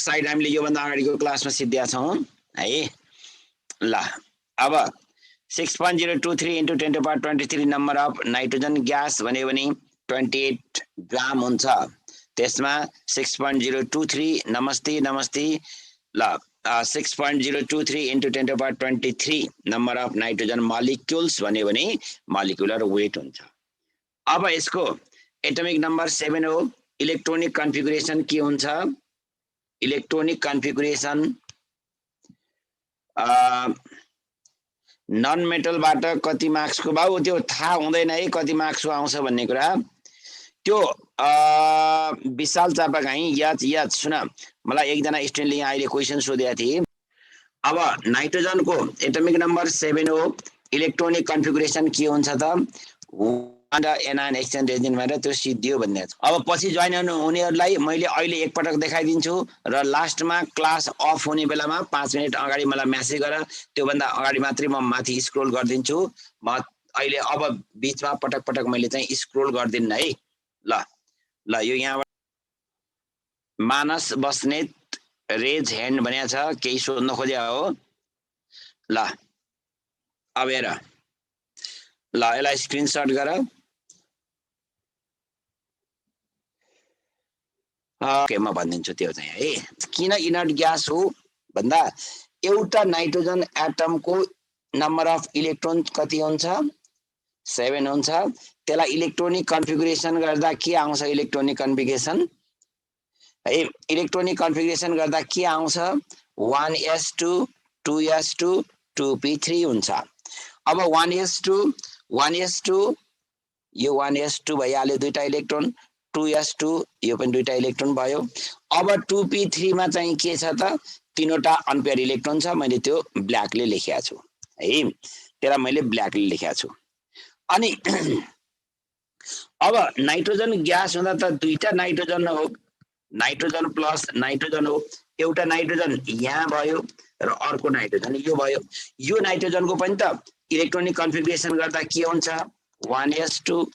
Side हामीले योभन्दा अगाडिको क्लासमा सिद्ध्या छौँ है। ल अब 6.023 × 10⁻23 नम्बर अफ नाइट्रोजन ग्यास भन्यो भने 28 ग्राम हुन्छ। त्यसमा 6.023 नमस्ते नमस्ते ल 6.023 × 10⁻23 नम्बर अफ नाइट्रोजन मलिक्युल्स भन्यो भने मलिकुलर वेट हुन्छ। अब यसको एटमिक नम्बर 7 हो। इलेक्ट्रोनिक कन्फिगुरेसन के हुन्छ? इलेक्ट्रोनिक कन्फिगुरेसन नन मेटलबाट कति मार्क्सको भाउ त्यो थाहा हुँदैन है, कति मार्क्सको आउँछ भन्ने कुरा। त्यो विशाल चापागाई याद सुन, मलाई एकजना स्टुडेन्टले यहाँ अहिले क्वेसन सोधेका थिए। अब नाइट्रोजनको एटमिक नम्बर 7 हो। इलेक्ट्रोनिक कन्फिगुरेसन के हुन्छ त? एनायन एक्सचेन्ज रेजिन भनेर त्यो सिद्धियो भन्ने छ। अब पछि जोइन हुनेहरूलाई मैले अहिले एकपटक देखाइदिन्छु र लास्टमा क्लास अफ हुने बेलामा 5 मिनट अगाडि मलाई म्यासेज गर। त्योभन्दा अगाडि मात्रै म माथि स्क्रोल गरिदिन्छु। म अहिले अब बिचमा पटक पटक मैले चाहिँ स्क्रोल गर्दिन्न है। ल यो यहाँबाट मानस बस्नेत रेज ह्यान्ड भनेको छ, केही सोध्न खोज्या हो। ल अब हेर, ल यसलाई स्क्रिनसट गर। ओके, म भनिदिन्छु त्यो चाहिँ है। किन इनर्ट ग्यास हो भन्दा एउटा नाइट्रोजन एटमको नम्बर अफ इलेक्ट्रोन कति हुन्छ? 7 हुन्छ। त्यसलाई इलेक्ट्रोनिक कन्फिगुरेसन गर्दा के आउँछ? इलेक्ट्रोनिक कन्फिगुरेसन है, इलेक्ट्रोनिक कन्फिगुरेसन गर्दा के आउँछ? 1s2 2s2 2p3 हुन्छ। अब 1s2 यो 1s2 भइहाल्यो, दुईटा इलेक्ट्रोन। 2s2 यो पनि दुईटा इलेक्ट्रोन भयो। अब 2p3 मा चाहिँ के छ त? तीनवटा अनपेयर इलेक्ट्रोन छ। मैले त्यो ब्ल्याकले लेखेको छु है, त्यसलाई मैले ब्ल्याकले लेखेको छु। अनि अब नाइट्रोजन ग्यास हुँदा त दुईटा नाइट्रोजन हो, नाइट्रोजन प्लस नाइट्रोजन हो। एउटा नाइट्रोजन यहाँ भयो र अर्को नाइट्रोजन यो भयो। यो नाइट्रोजनको पनि त इलेक्ट्रोनिक कन्फिगुरेसन गर्दा के हुन्छ? 1s2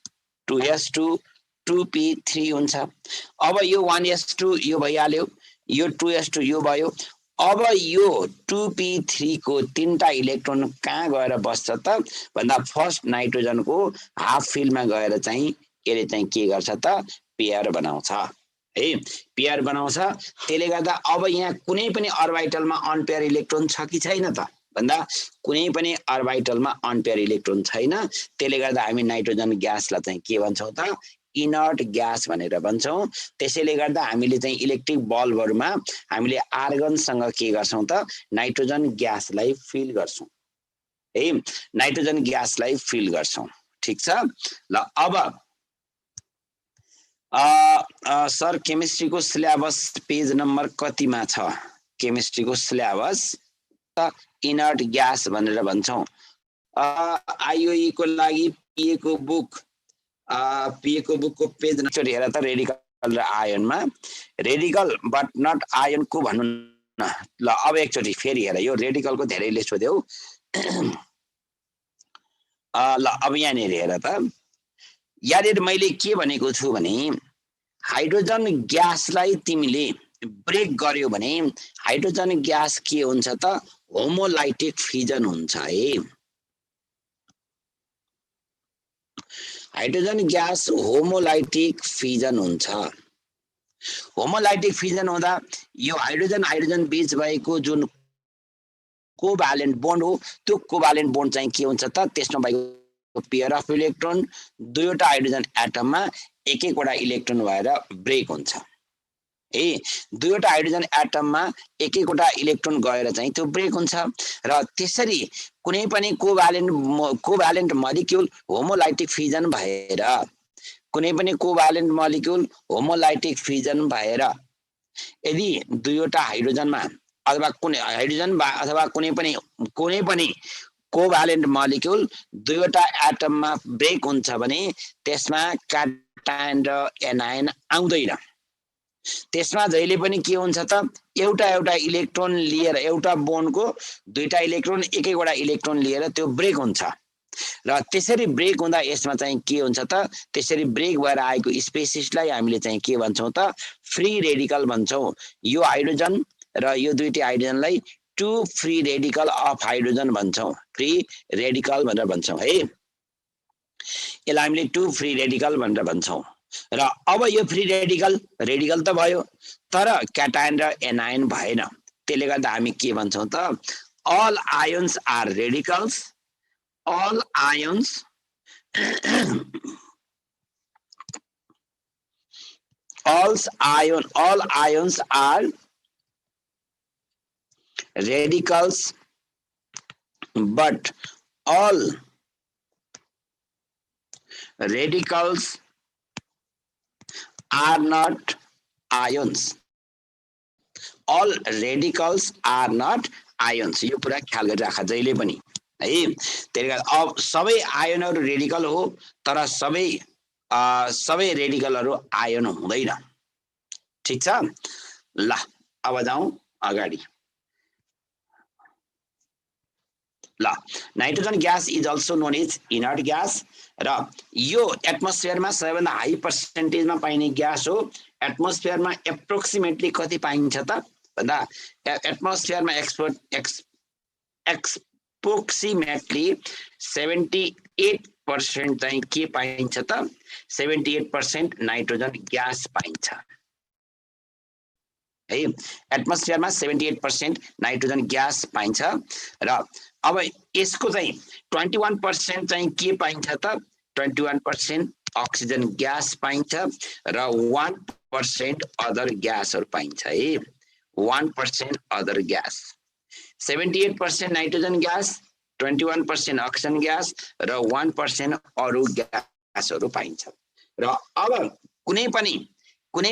2s2 2p3 हुन्छ। अब यो 1s2 यो भइहाल्यो, यो 2s2 यो भयो। अब यो 2p3 को तीनटा इलेक्ट्रोन कहाँ गएर बस्छ त भन्दा फर्स्ट नाइट्रोजनको हाफ फिल्डमा गएर चाहिँ यसले चाहिँ के गर्छ त? पेयर बनाउँछ है, पेयर बनाउँछ। त्यसले गर्दा अब यहाँ कुनै पनि अर्बिटलमा अनपेयर इलेक्ट्रोन छ कि छैन त भन्दा कुनै पनि अर्बिटलमा अनपेयर इलेक्ट्रोन छैन। त्यसले गर्दा हामी नाइट्रोजन ग्यासलाई चाहिँ के भन्छौँ त? इनर्ट ग्यास भनेर भन्छौँ। त्यसैले गर्दा हामीले चाहिँ इलेक्ट्रिक बल्बहरुमा हामीले आर्गनसँग के गर्छौँ त? नाइट्रोजन ग्यासलाई फिल गर्छौँ है, नाइट्रोजन ग्यासलाई फिल गर्छौँ। ठीक छ। ल अब सर केमिस्ट्रीको सिलेबस पेज नम्बर कतिमा छ? केमिस्ट्रीको सिलेबस इनर्ट ग्यास भनेर भन्छौँ। आईओई को लागि पिएको बुकको पेज नम्बर हेर त, रेडिकल र आयनमा। रेडिकल बट नट आयनको भन्नु न। ल अब एकचोटि फेरि हेर, यो रेडिकलको धेरैले सोध्यौ। ल अब यहाँनिर हेर त, यहाँनिर मैले के भनेको छु भने हाइड्रोजन ग्यासलाई तिमीले ब्रेक गर्यो भने हाइड्रोजन ग्यास के हुन्छ त? होमोलाइटिक फिजन हुन्छ है। हाइड्रोजन ग्यास होमोलाइटिक फिजन हुन्छ। होमोलाइटिक फिजन हुँदा यो हाइड्रोजन हाइड्रोजन बीच भएको जुन कोभ्यालेन्ट बोन्ड हो, त्यो कोभ्यालेन्ट बोन्ड चाहिँ के हुन्छ त? त्यसमा भएको पेयर अफ इलेक्ट्रोन दुईवटा हाइड्रोजन एटममा एक एकवटा इलेक्ट्रोन भएर ब्रेक हुन्छ है। दुईवटा हाइड्रोजन एटममा एक एकवटा इलेक्ट्रोन गएर चाहिँ त्यो ब्रेक हुन्छ र त्यसरी कुनै पनि कोभ्यालेन्ट मलिक्युल होमोलाइटिक फिजन भएर कुनै पनि कोभ्यालेन्ट मलिक्युल होमोलाइटिक फिजन भएर यदि दुईवटा हाइड्रोजनमा अथवा कुनै हाइड्रोजन अथवा कुनै पनि कोभ्यालेन्ट मलिक्युल दुईवटा एटममा ब्रेक हुन्छ भने त्यसमा क्याटायन र एनायन आउँदैन। त्यसमा जहिले पनि के हुन्छ त? एउटा इलेक्ट्रोन लिएर, एउटा बोन्डको दुईटा इलेक्ट्रोन एक एकवटा इलेक्ट्रोन लिएर त्यो ब्रेक हुन्छ। र त्यसरी ब्रेक हुँदा यसमा चाहिँ के हुन्छ त त्यसरी ब्रेक भएर आएको स्पेसिसलाई हामीले चाहिँ के भन्छौं त फ्री रेडिकल भन्छौं यो हाइड्रोजन र यो दुईटै हाइड्रोजनलाई two free radical of hydrogen भन्छौं फ्री रेडिकल भनेर भन्छौं है यसलाई हामीले टु फ्री रेडिकल भनेर भन्छौं र अब यो फ्री रेडिकल रेडिकल त भयो तर क्याटायन र एनायन भएन त्यसले गर्दा हामी के भन्छौं त all ions are radicals all ions all ions are radicals but all radicals are not ions all radicals are not ions यो कुरा ख्याल गरिराख जहिले पनि है त्यसले गर्दा अब सबै आयनहरु रेडिकल हो तर सबै रेडिकलहरु आयन हुँदैन ठीक छ ल अब जाउँ अगाडि ल nitrogen gas is also known as inert gas र यो एटमोस्फियरमा सबैभन्दा हाई पर्सेन्टेजमा पाइने ग्यास हो एटमोस्फियरमा एप्रोक्सिमेटली कति पाइन्छ त भन्दा एटमोस्फियरमा एप्रोक्सिमेटली 78% चाहिँ के पाइन्छ त 78% नाइट्रोजन ग्यास पाइन्छ है एटमोस्फियरमा 78% नाइट्रोजन ग्यास पाइन्छ र अब यसको चाहिँ 21% चाहिँ के पाइन्छ त 21% अक्सिजन ग्यास पाइन्छ र 1% अदर ग्यासहरु पाइन्छ है 1% other gas 78% nitrogen gas 21% oxygen gas र 1% अरु ग्यासहरु पाइन्छ र अब कुनै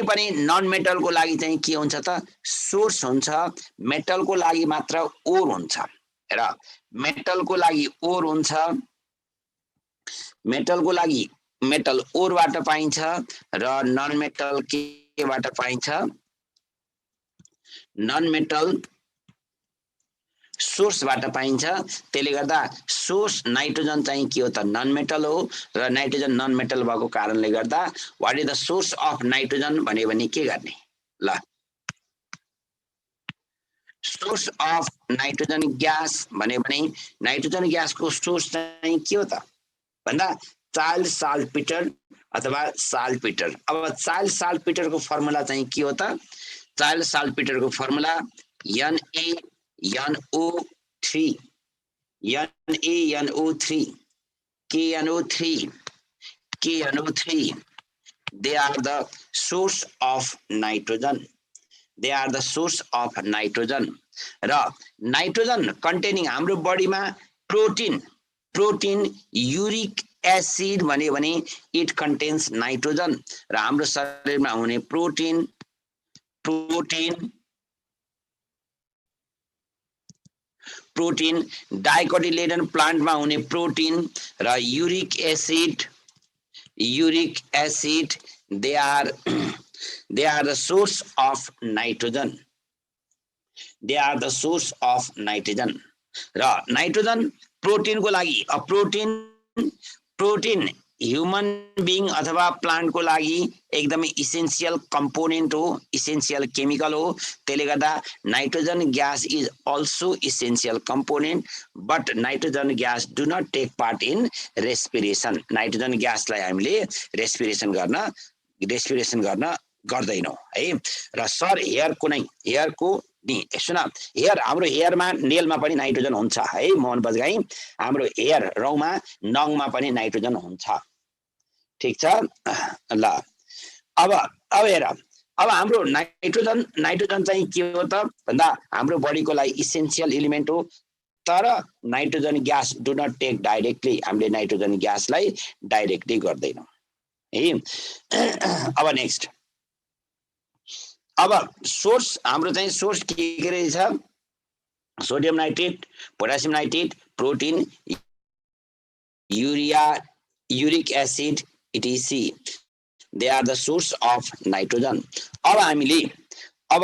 पनि नन मेटलको लागि चाहिँ के हुन्छ त सोर्स हुन्छ मेटलको लागि मात्र ओर हुन्छ र मेटलको लागि ओर हुन्छ मेटलको लागि मेटल ओरबाट पाइन्छ र नन मेटल केबाट पाइन्छ नन मेटल सोर्सबाट पाइन्छ त्यसले गर्दा सोर्स नाइट्रोजन चाहिँ के हो त नन मेटल हो र नाइट्रोजन नन मेटल भएको कारणले गर्दा what is the source of nitrogen भने के गर्ने ल सोर्स अफ नाइट्रोजन ग्यास भने नाइट्रोजन ग्यासको सोर्स चाहिँ के हो त भन्दा चार्ल्स साल्टपीटर अथवा साल्टपीटर अब चार्ल्स साल्टपीटरको फर्मुला चाहिँ के हो त चार्ल्स साल्टपीटरको formula NaNO3 KNO3 they are the source of nitrogen र नाइट्रोजन कन्टेनिङ हाम्रो बडीमा प्रोटिन युरिक एसिड भने इट कन्टेन्स नाइट्रोजन र हाम्रो शरीरमा हुने प्रोटिन डाइकोटिलेडन प्लान्टमा हुने प्रोटिन र uric acid they are the source of nitrogen र नाइट्रोजन प्रोटिनको लागि प्रोटिन ह्युमन बिङ अथवा प्लान्टको लागि एकदमै इसेन्शियल कम्पोनेन्ट हो इसेन्शियल केमिकल हो त्यसले गर्दा nitrogen gas is also essential component but nitrogen gas do not take part in respiration nitrogen ग्यासलाई हामीले रेस्पिरेसन गर्न गर्दैनौं है र सर हेयरको नि सुन हेयर हाम्रो हेयरमा नेलमा पनि नाइट्रोजन हुन्छ है मोहन बजगाई हाम्रो हेयर रौमा नङमा पनि नाइट्रोजन हुन्छ ठीक छ ल अब हेर अब हाम्रो नाइट्रोजन चाहिँ के हो त भन्दा हाम्रो बडीको लागि इसेन्शियल एलिमेन्ट हो तर nitrogen gas do not take directly हामीले नाइट्रोजन ग्यासलाई डाइरेक्टली गर्दैनौं है अब नेक्स्ट अब सोर्स हाम्रो चाहिँ सोर्स के रहेछ sodium nitrate potassium nitrate protein urea uric acid etc they are the source of nitrogen अब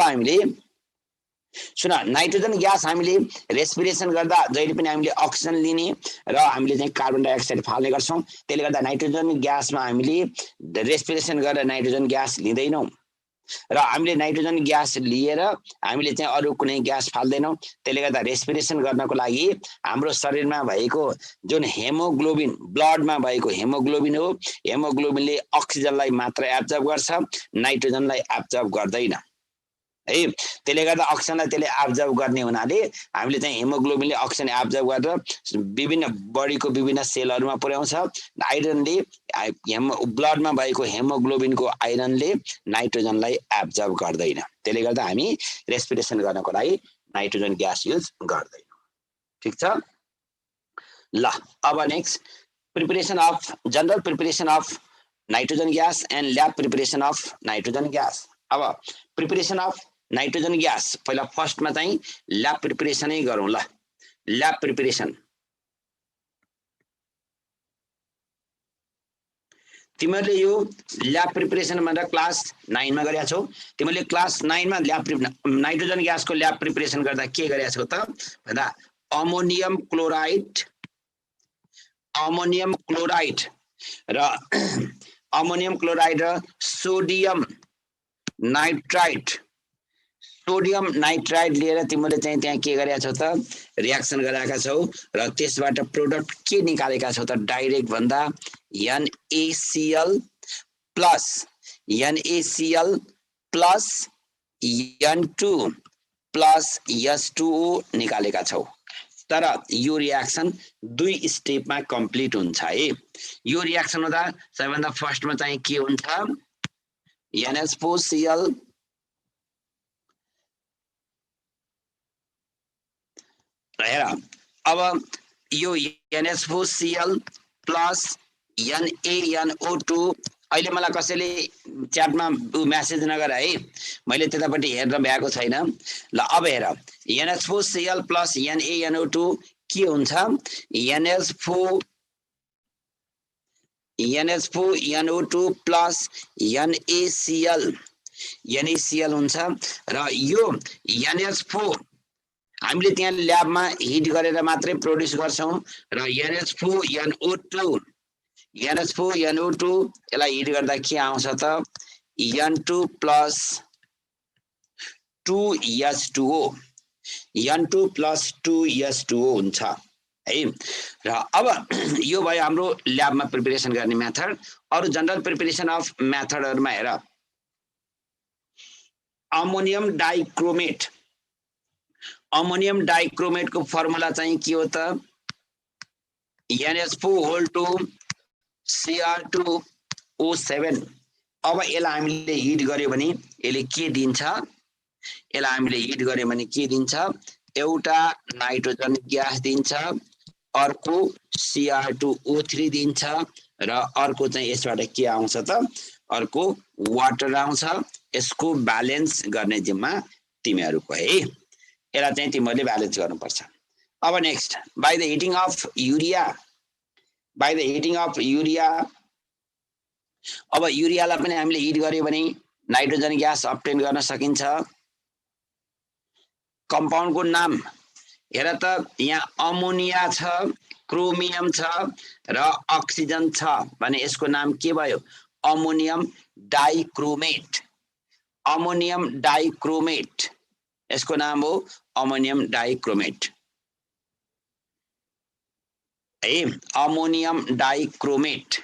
हामीले सुन, नाइट्रोजन ग्यास हामीले रेस्पिरेसन गर्दा जहिले पनि हामीले अक्सिजन लिने र हामीले चाहिँ कार्बन डाइअक्साइड फाल्ने गर्छौं। त्यसले गर्दा नाइट्रोजन ग्यासमा हामीले रेस्पिरेसन गरेर नाइट्रोजन ग्यास लिँदैनौं र हामीले नाइट्रोजन ग्यास लिएर हामीले चाहिँ अरू कुनै ग्यास फाल्दैनौं। त्यसले गर्दा रेस्पिरेसन गर्नको लागि हाम्रो शरीरमा भएको जुन हेमोग्लोबिन, ब्लडमा भएको हेमोग्लोबिन हो, हेमोग्लोबिनले अक्सिजनलाई मात्र एब्जर्ब गर्छ, नाइट्रोजनलाई एब्जर्ब गर्दैन है। त्यसले गर्दा अक्सिजनलाई त्यसले एब्जर्ब गर्ने हुनाले हामीले चाहिँ हेमोग्लोबिनले अक्सिजन एब्जर्ब गरेर विभिन्न बडीको विभिन्न सेलहरूमा पुर्याउँछ। आइरनले ब्लडमा भएको हेमोग्लोबिनको आइरनले नाइट्रोजनलाई एब्जर्ब गर्दैन। त्यसले गर्दा हामी रेस्पिरेसन गर्नको लागि नाइट्रोजन ग्यास युज गर्दैनौँ। ठीक छ ल। अब next, preparation of general preparation of nitrogen gas and lab preparation of nitrogen gas. अब प्रिपरेसन अफ नाइट्रोजन ग्यास पहिला फर्स्टमा चाहिँ ल्याब प्रिपरेसनै गरौँ ल। ल्याब प्रिपरेसन तिमीहरूले यो ल्याब प्रिपरेसन भनेर क्लास 9 मा गरेका छौ। तिमीहरूले क्लास 9 मा नाइट्रोजन ग्यासको ल्याब प्रिपरेसन गर्दा के गरेका छौ त भन्दा अमोनियम क्लोराइड र अमोनियम क्लोराइड र सोडियम नाइट्राइड लिएर तिमीले चाहिँ त्यहाँ के गरेका छौ त रियाक्सन गराएका छौ र त्यसबाट प्रोडक्ट के निकालेका छौ त डाइरेक्ट भन्दा NaCl plus N2 plus H2O निकालेका छौ। तर यो रियाक्सन 2 स्टेपमा कम्प्लिट हुन्छ है। यो रियाक्सन हुँदा सबैभन्दा फर्स्टमा चाहिँ के हुन्छ NH4Cl हेर। अब यो NH4Cl प्लस NaNO2 अहिले मलाई कसैले च्याटमा मेसेज नगर है, मैले त्यतापट्टि हेर्न भ्याएको छैन ल। अब हेर NH4Cl प्लस NaNO2 के हुन्छ NH4NO2 प्लस NaCl हुन्छ र यो NH4 हामीले त्यहाँ ल्याबमा हिट गरेर मात्रै प्रोड्युस गर्छौं र NH4NO2 यसलाई हिट गर्दा के आउँछ त N2 प्लस 2H2O हुन्छ है। र अब यो भयो हाम्रो ल्याबमा प्रिपरेसन गर्ने मेथड। अरु जनरल प्रिपरेसन अफ मेथडहरुमा हेर, अमोनियम डाइक्रोमेट को फर्मुला चाहिँ के हो त NH4 Cr2O7। अब यसलाई हामीले हिट गर्यो भने यसले के दिन्छ, एउटा नाइट्रोजन ग्यास दिन्छ, अर्को Cr2O3 दिन्छ र अर्को चाहिँ यसबाट के आउँछ त अर्को वाटर आउँछ। यसको ब्यालेन्स गर्ने जिम्मा तिमीहरुको है। यसलाई चाहिँ तिमीहरुले ब्यालेन्स गर्नुपर्छ। अब next, by the heating of urea अब युरियालाई पनि हामीले हिट गर्यो भने नाइट्रोजन ग्यास अब्टेन गर्न सकिन्छ। कम्पाउन्डको नाम हेर त, यहाँ अमोनिया छ, क्रोमियम छ र अक्सिजन छ भने यसको नाम के भयो अमोनियम डाइक्रोमेट। यसको नाम हो अमोनियम डाइक्रोमेट है, अमोनियम डाइक्रोमेट।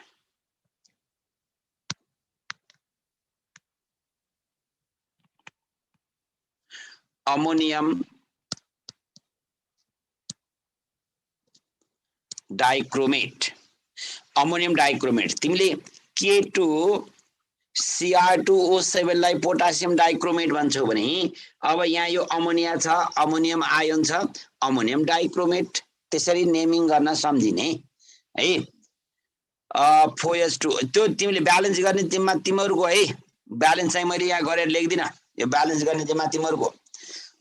अमोनियम डाइक्रोमेट तिमीले K2Cr2O7 लाई पोटासियम डाइक्रोमेट भन्छौ भने अब यहाँ यो अमोनिया छ, अमोनियम आयोन छ, अमोनियम डाइक्रोमेट त्यसरी नेमिङ गर्न सम्झिने है। 4s2 त्यो तिमीले ब्यालेन्स गर्ने जिम्मा तिमीहरुको है। ब्यालेन्स चाहिँ मैले यहाँ गरेर लेख्दिन, यो ब्यालेन्स गर्ने जिम्मा तिमीहरुको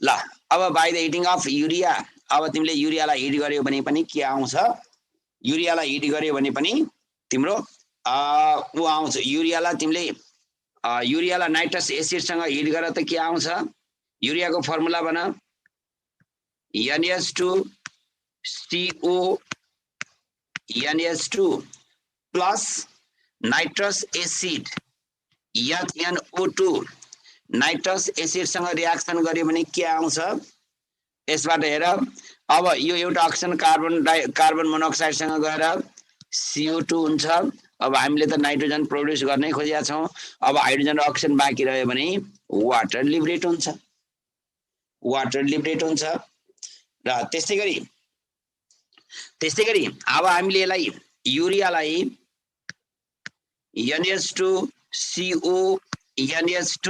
ल। अब by the heating of urea, अब तिमीले युरियालाई हिट गर्यो भने पनि के आउँछ, युरियालाई हिट गर्यो भने पनि तिम्रो उ आउँछ। युरियालाई नाइट्रस एसिडसँग हिट गरेर त के आउँछ युरियाको फर्मुला बना NH2 CO NH2 plus nitrous acid NO2 nitrous एसिडसँग रियाक्सन गर्यो भने के आउँछ यसबाट हेर अब यो एउटा अक्सिजन कार्बन मोनोक्साइडसँग गएर CO2 हुन्छ अब हामीले त नाइट्रोजन प्रोड्युस गर्नै खोजेका छौं अब हाइड्रोजन र अक्सिजन बाँकी रह्यो भने वाटर लिबरेट हुन्छ र त्यस्तै गरी अब हामीले यसलाई युरियालाई NH2 CO NH2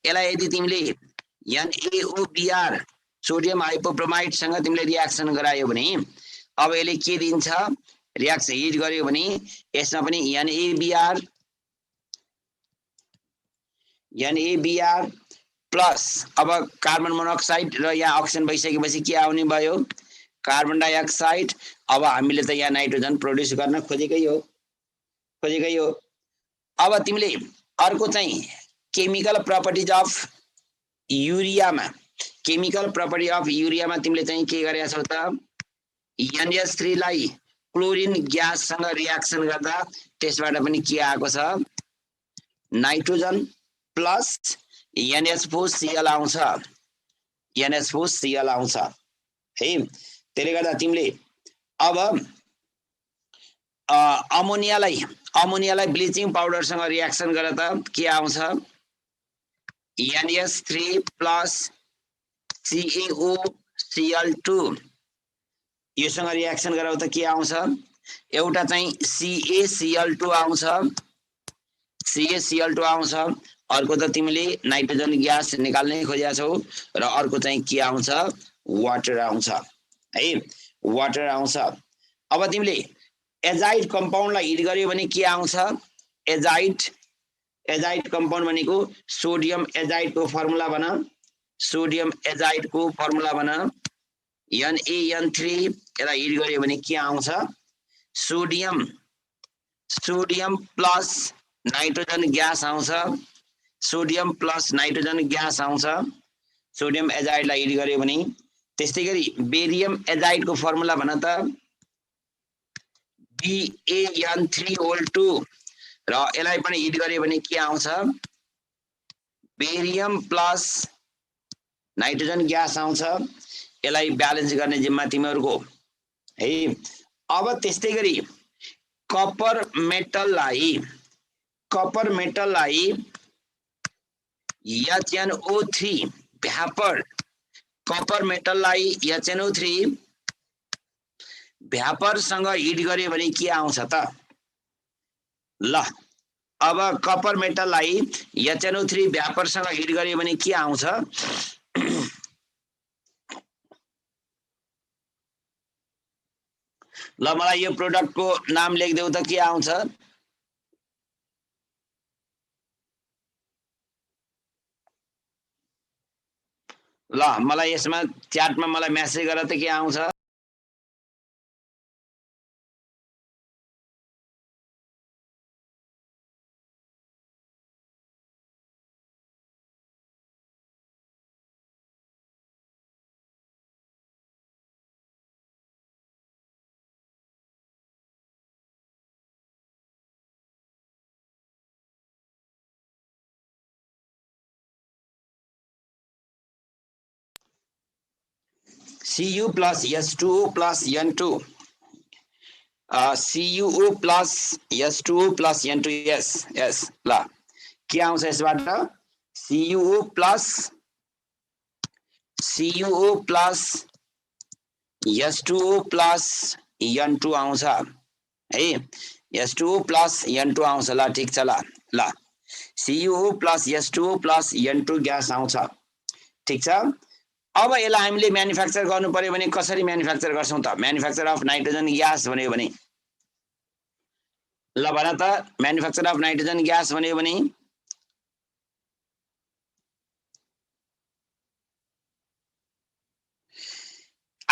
यसलाई यदि तिमीले NaOBr सोडियम हाइपोब्रोमाइड सँग तिमीले रियाक्सन गरायो भने अब यसले के दिन्छ रियाक्सन हिट गर्यो भने यसमा पनि NaBr प्लस अब कार्बन मोनोक्साइड र यहाँ अक्सिजन भइसकेपछि के आउने भयो कार्बन डाइअक्साइड अब हामीले त यहाँ नाइट्रोजन प्रोड्युस गर्न खोजेकै हो अब तिमीले अर्को चाहिँ केमिकल प्रपर्टिज अफ युरियामा तिमीले चाहिँ के गरेका छौ त NH3 लाई क्लोरिन ग्याससँग रियाक्सन गर्दा त्यसबाट पनि के आएको छ नाइट्रोजन प्लस NH4Cl आउँछ है त्यसले गर्दा तिमीले अब अमोनियालाई ब्लिचिङ पाउडरसँग रियाक्सन गरे त के आउँछ NH3 प्लस CaOCl2 योसँग रियाक्सन गराउ त के आउँछ एउटा चाहिँ CaCl2 आउँछ अर्को त तिमीले नाइट्रोजन ग्यास निकाल्नै खोजेका छौ र अर्को चाहिँ के आउँछ वाटर आउँछ अब तिमीले एजाइड कम्पाउन्डलाई हिट गर्यो भने के आउँछ एजाइड कम्पाउन्ड भनेको सोडियम एजाइडको फर्मुला बना NaN3 यसलाई हिट गर्यो भने के आउँछ सोडियम प्लस नाइट्रोजन ग्यास आउँछ सोडियम एजाइडलाई हिट गर्यो भने त्यस्तै गरी बेरियम एजाइडको फर्मुला भन त BaN3O2 र यसलाई पनि हिट गर्यो भने के आउँछ बेरियम प्लस नाइट्रोजन ग्यास आउँछ यसलाई ब्यालेन्स गर्ने जिम्मा तिमीहरुको है अब त्यस्तै गरी कपर मेटललाई HNO3 भ्यापर कपर मेटललाई HNO3 भ्यापरसँग हिट गर्यो भने के आउँछ त ल अब कपर मेटललाई HNO3 भ्यापरसँग हिट गर्यो भने के आउँछ ल मलाई यो प्रोडक्टको नाम लेख्देऊ त के आउँछ ल मलाई यसमा च्याटमा मलाई मेसेज गर त के आउँछ Cu plus H2O plus N2 CuO plus H2O plus N2 yes ल के आउँछ यसबाट CuO plus H2O plus N2 आउँछ है H2O plus N2 आउँछ ल ठीक छ ल CuO plus H2O plus N2 gas आउँछ ठीक छ अब यसलाई हामीले म्यानुफ्याक्चर गर्नु पर्यो भने कसरी म्यानुफ्याक्चर गर्छौं त म्यानुफ्याक्चर अफ नाइट्रोजन ग्यास भन्यो भने ल भन त म्यानुफ्याक्चर अफ नाइट्रोजन ग्यास भन्यो भने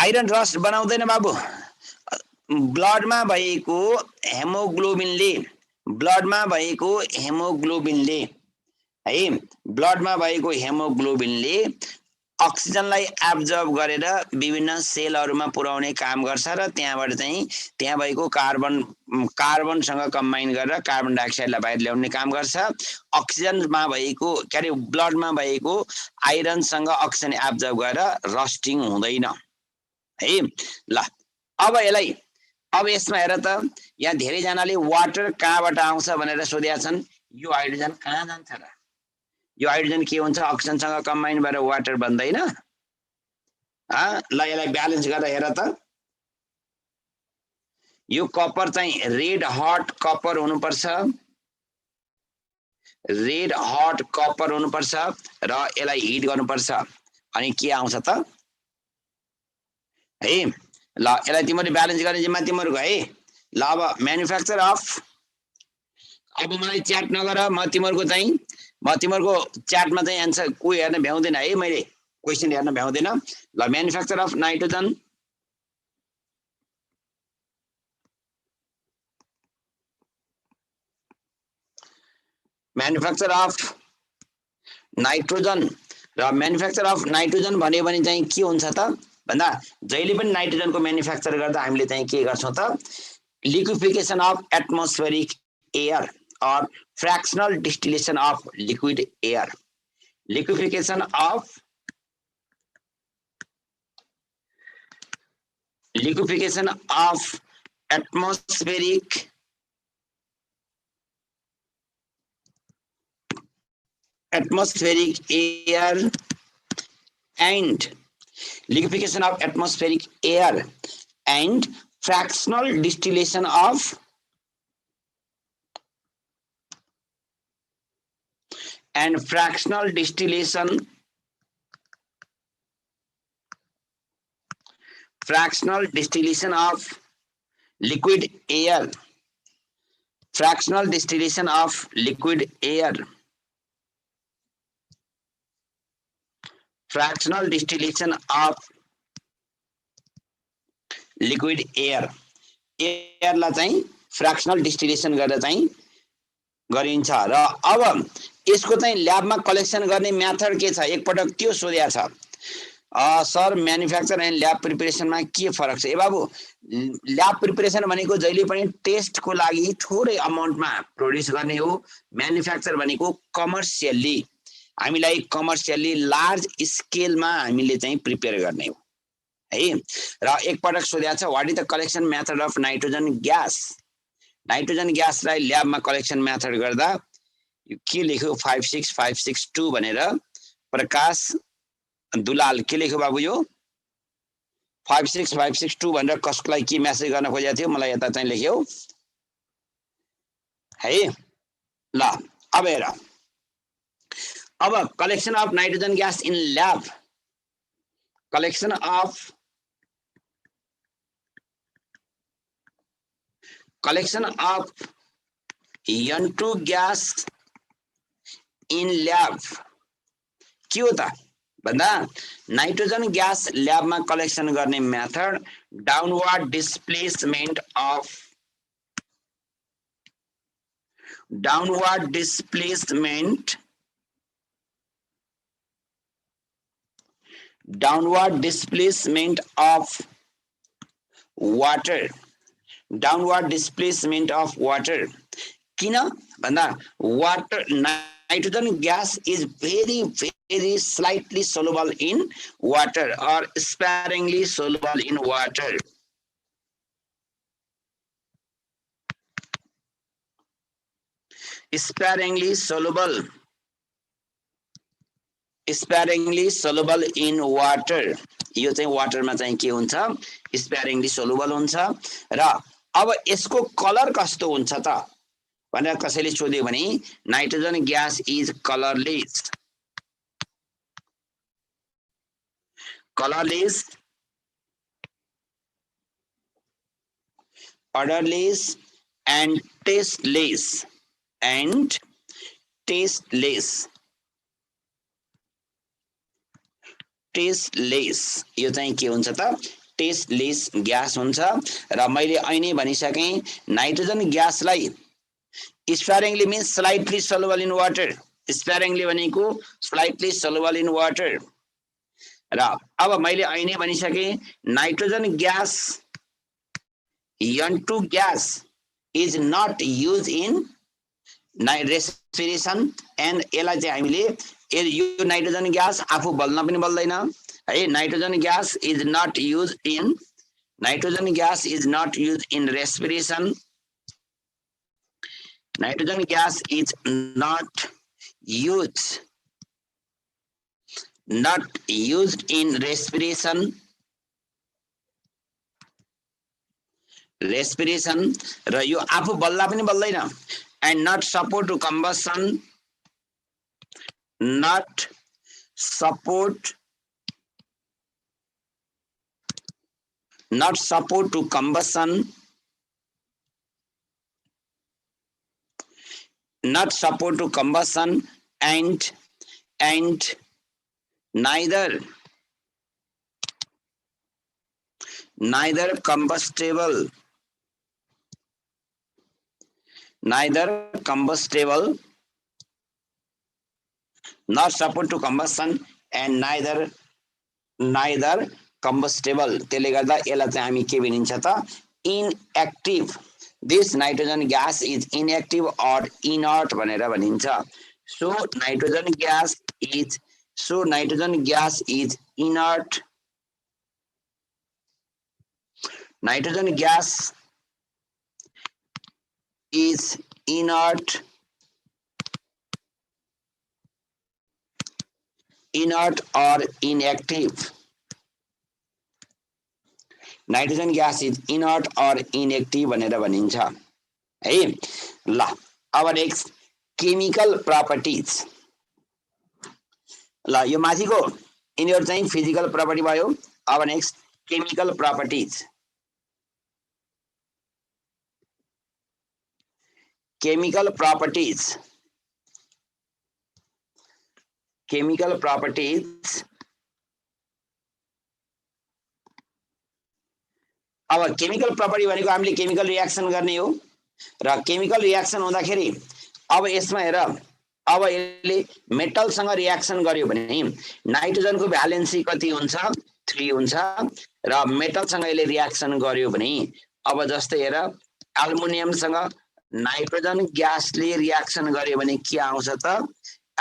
आइरन रस्ट बनाउँदैन बाबु ब्लडमा भएको हेमोग्लोबिनले है। ब्लडमा भएको हेमोग्लोबिनले अक्सिजनलाई एब्जर्ब गरेर विभिन्न सेलहरूमा पुर्याउने काम गर्छ र त्यहाँबाट चाहिँ त्यहाँ भएको कार्बनसँग कम्बाइन गरेर कार्बन डाइअक्साइडलाई बाहिर ल्याउने काम गर्छ। अक्सिजनमा भएको के अरे ब्लडमा भएको आइरनसँग अक्सिजन एब्जर्ब गरेर रस्टिङ हुँदैन है। ल अब यसमा हेर त, यहाँ धेरैजनाले वाटर कहाँबाट आउँछ भनेर सोधेका छन्। यो हाइड्रोजन कहाँ जान्छ र? यो हाइड्रोजन के हुन्छ? अक्सिजनसँग कम्बाइन भएर वाटर बन्दैन। ल यसलाई ब्यालेन्स गरेर हेर त, यो कपर चाहिँ रेड हट कपर हुनुपर्छ, रेड हट कपर हुनुपर्छ र यसलाई हिट गर्नुपर्छ, अनि के आउँछ त है। ल यसलाई तिमीले ब्यालेन्स गर्ने जिम्मा तिमीहरूको है। ल अब म्यानुफ्याक्चर अफ, अब मलाई च्याट नगर, म तिमीहरूको च्याटमा चाहिँ एन्सर कोही हेर्न भ्याउँदैन है, मैले क्वेसन हेर्न भ्याउँदैन। ल manufacture of nitrogen, manufacture of nitrogen र म्यानुफ्याक्चर अफ नाइट्रोजन भन्यो भने चाहिँ के हुन्छ त भन्दा, जहिले पनि नाइट्रोजनको म्यानुफ्याक्चर गर्दा हामीले चाहिँ के गर्छौँ त, लिक्विफिकेसन अफ एटमोस्फेरिक एयर और fractional distillation of liquid air, liquefaction of atmospheric air and liquefaction of atmospheric air and fractional distillation of of liquid air, fractional distillation of liquid air, fractional distillation of liquid air, air ला चाहिँ fractional distillation गरेर चाहिँ गरिन्छ। र अब यसको चाहिँ ल्याबमा collection गर्ने मेथड के छ, एकपटक त्यो सोधेको छ। सर म्यानुफ्याक्चर एन्ड ल्याब प्रिपरेसनमा के फरक छ? ए बाबु, ल्याब प्रिपरेसन भनेको जहिले पनि टेस्टको लागि थोरै अमाउन्टमा प्रोड्युस गर्ने हो। म्यानुफ्याक्चर भनेको कमर्सियली, हामीलाई कमर्सियली लार्ज स्केलमा हामीले चाहिँ प्रिपेयर गर्ने हो है। र एकपटक सोधेको छ, what is the collection method of nitrogen gas? Nitrogen ग्यासलाई ल्याबमा कलेक्सन मेथड गर्दा के लेख्यो, 56562 भनेर प्रकाश दुलाल के लेख्यो बाबु? यो 56562 भनेर कसलाई के मेसेज गर्न खोजेको थियो, मलाई यता चाहिँ लेख्यो है। ल अब हेर, अब collection of nitrogen gas in lab, collection of N2 gas in lab के हो त भन्दा, नाइट्रोजन ग्यास ल्याबमा कलेक्सन गर्ने method downward displacement of water, किन भन्दा water, nitrogen gas is very slightly soluble in water or sparingly soluble in water. Sparingly soluble in water, यो चाहिँ वाटरमा चाहिँ के हुन्छ, स्पेरिङली सोलुबल हुन्छ। र अब यसको कलर कस्तो हुन्छ त भनेर कसैले सोध्यो भने, nitrogen gas is colourless odorless and tasteless यो चाहिँ के हुन्छ त, टेस्टलेस ग्यास हुन्छ। र मैले अहिले भनिसकेँ, नाइट्रोजन ग्यासलाई sparingly means slightly soluble in water, sparingly भनेको स्लाइटली सल्युबल इन वाटर। र अब मैले अहिले नै भनिसके nitrogen gas N2 gas is not used in respiration and यसलाई चाहिँ हामीले यो नाइट्रोजन ग्यास आफू बल्न पनि बल्दैन है। Nitrogen gas is not use in nitrogen gas is not use in respiration. Nitrogen gas is not used in respiration र यो आफू बल्ला पनि बल्दैन। And not support to combustion not support to combustion, and neither combustible, not support to combustion and neither combustible। त्यसले गर्दा यसलाई चाहिँ हामी के भनिन्छ त inactive. This nitrogen gas is inactive or inert भनेर भनिन्छ। So nitrogen gas is inert. Nitrogen gas is inert or inactive। Nitrogen gas is inert और इनएक्टिभ भनेर भनिन्छ है। ल अब नेक्स्ट केमिकल प्रपर्टिज। ल यो माथिको यिनीहरु चाहिँ फिजिकल प्रपर्टी भयो। अब next chemical properties. Chemical properties। अब केमिकल प्रपर्टी भनेको हामीले केमिकल रियाक्सन गर्ने हो र केमिकल रियाक्सन हुँदाखेरि अब यसमा हेर, अब यसले मेटलसँग रियाक्सन गर्यो भने नाइट्रोजनको भ्यालेन्सी कति हुन्छ 3 हुन्छ र मेटलसँग यसले रियाक्सन गर्यो भने अब जस्तै हेर एल्युमिनियमसँग नाइट्रोजन ग्यासले रियाक्सन गर्यो भने के आउँछ त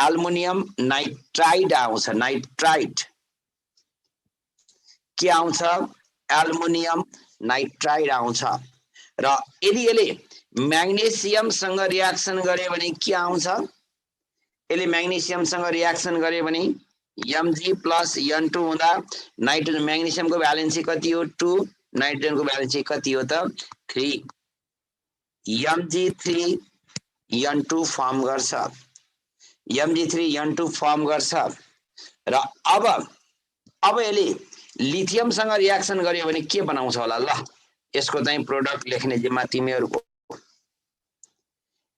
एल्युमिनियम नाइट्राइड आउँछ। नाइट्राइड के आउँछ एल्युमिनियम नाइट्राइड आउँछ। र यदि यसले म्याग्नेसियमसँग रियाक्सन गर्यो भने के आउँछ, यसले म्याग्नेसियमसँग रियाक्सन गर्यो भने Mg+N2 हुँदा नाइट्रोजन म्याग्नेसियमको भ्यालेन्सी कति हो 2, नाइट्रोजनको भ्यालेन्सी कति हो त 3, Mg3N2 फर्म गर्छ। Mg3N2 फर्म गर्छ र अब यसले लिथियमसँग रियाक्सन गर्यो भने के बनाउँछ होला। ल यसको चाहिँ प्रोडक्ट लेख्ने जिम्मा तिमीहरुको।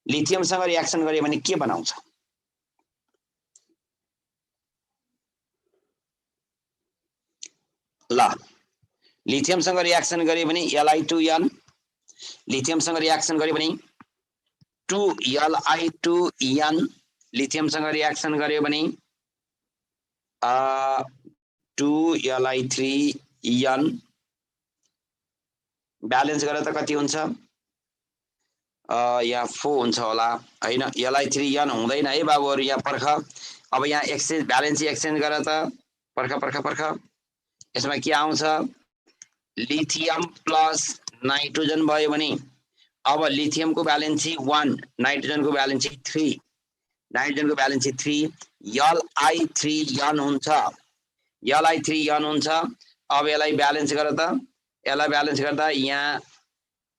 लिथियमसँग रियाक्सन गर्यो भने के बनाउँछ, ल लिथियमसँग रियाक्सन गर्यो भने Li2n, लिथियमसँग रियाक्सन गर्यो भने 2Li2n, लिथियमसँग रियाक्सन गर्यो भने 2Li3n, ब्यालेन्स गरेर त कति हुन्छ यहाँ 4 हुन्छ होला हैन। Li3n हुँदैन है बाबुहरु, यहाँ पर्ख। अब यहाँ एक्सचेन्ज भ्यालेन्सी एक्सचेन्ज गरेर त पर्ख यसमा के आउँछ लिथियम प्लस नाइट्रोजन भयो भने अब लिथियमको भ्यालेन्सी 1, नाइट्रोजनको भ्यालेन्सी 3, नाइट्रोजनको भ्यालेन्सी 3 Li3n हुन्छ। Li3n हुन्छ। अब यसलाई ब्यालेन्स गर त, यसलाई ब्यालेन्स गर्दा यहाँ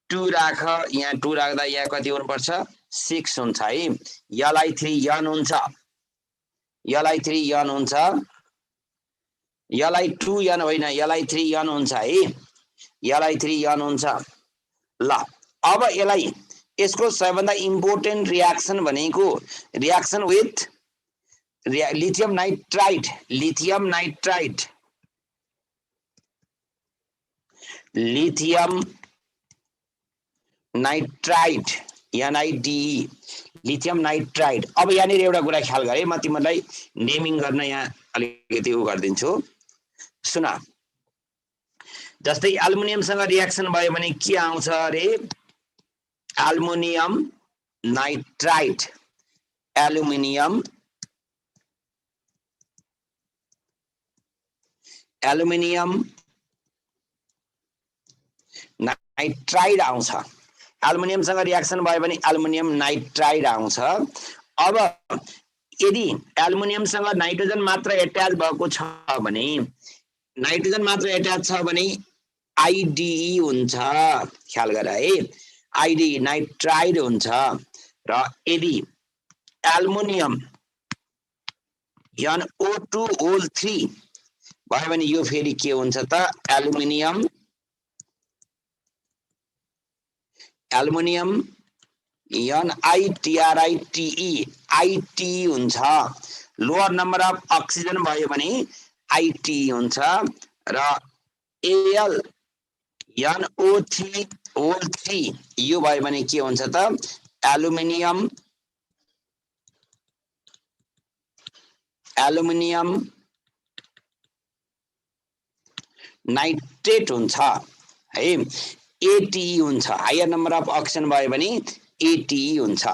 2 राख, यहाँ 2 राख्दा यहाँ कति हुनु पर्छ 6 हुन्छ है। Li3n हुन्छ। Li3n हुन्छ। Li2n होइन Li3n हुन्छ है। Li3n हुन्छ। ल अब यसलाई यसको सबैभन्दा इम्पोर्टेन्ट रियाक्सन भनेको reaction with lithium nitride. Lithium nitride NiDe, lithium nitride. अब यहाँनिर एउटा कुरा ख्याल गरे, म तिमीलाई नेमिङ गर्न यहाँ अलिकति उ गरिदिन्छु। सुन, जस्तै एल्युमिनियमसँग रियाक्सन भयो भने के आउँछ अरे? एल्युमिनियम नाइट्राइड, एल्युमिनियम नाइट्राइड आउँछ। एल्युमिनियमसँग रियाक्सन भयो भने एल्युमिनियम नाइट्राइड आउँछ। अब यदि एल्युमिनियमसँग नाइट्रोजन मात्र एट्याच भएको छ भने, नाइट्रोजन मात्र एट्याच छ भने आइडिई हुन्छ। ख्याल गर है, आइडिई नाइट्राइड हुन्छ। र यदि एल्युमिनियम NO2 होल 3 भयो भने यो फेरि के हुन्छ त? एल्युमिनियम NiTrite आइटी हुन्छ। लोअर नम्बर अफ अक्सिजन भयो भने आइटी हुन्छ। र Al NO3 होल 3 यो भयो भने के हुन्छ त? एल्युमिनियम नाइट्रेट हुन्छ है। एटीई हुन्छ। हायर नम्बर अफ अक्सिजन भयो भने एटीई हुन्छ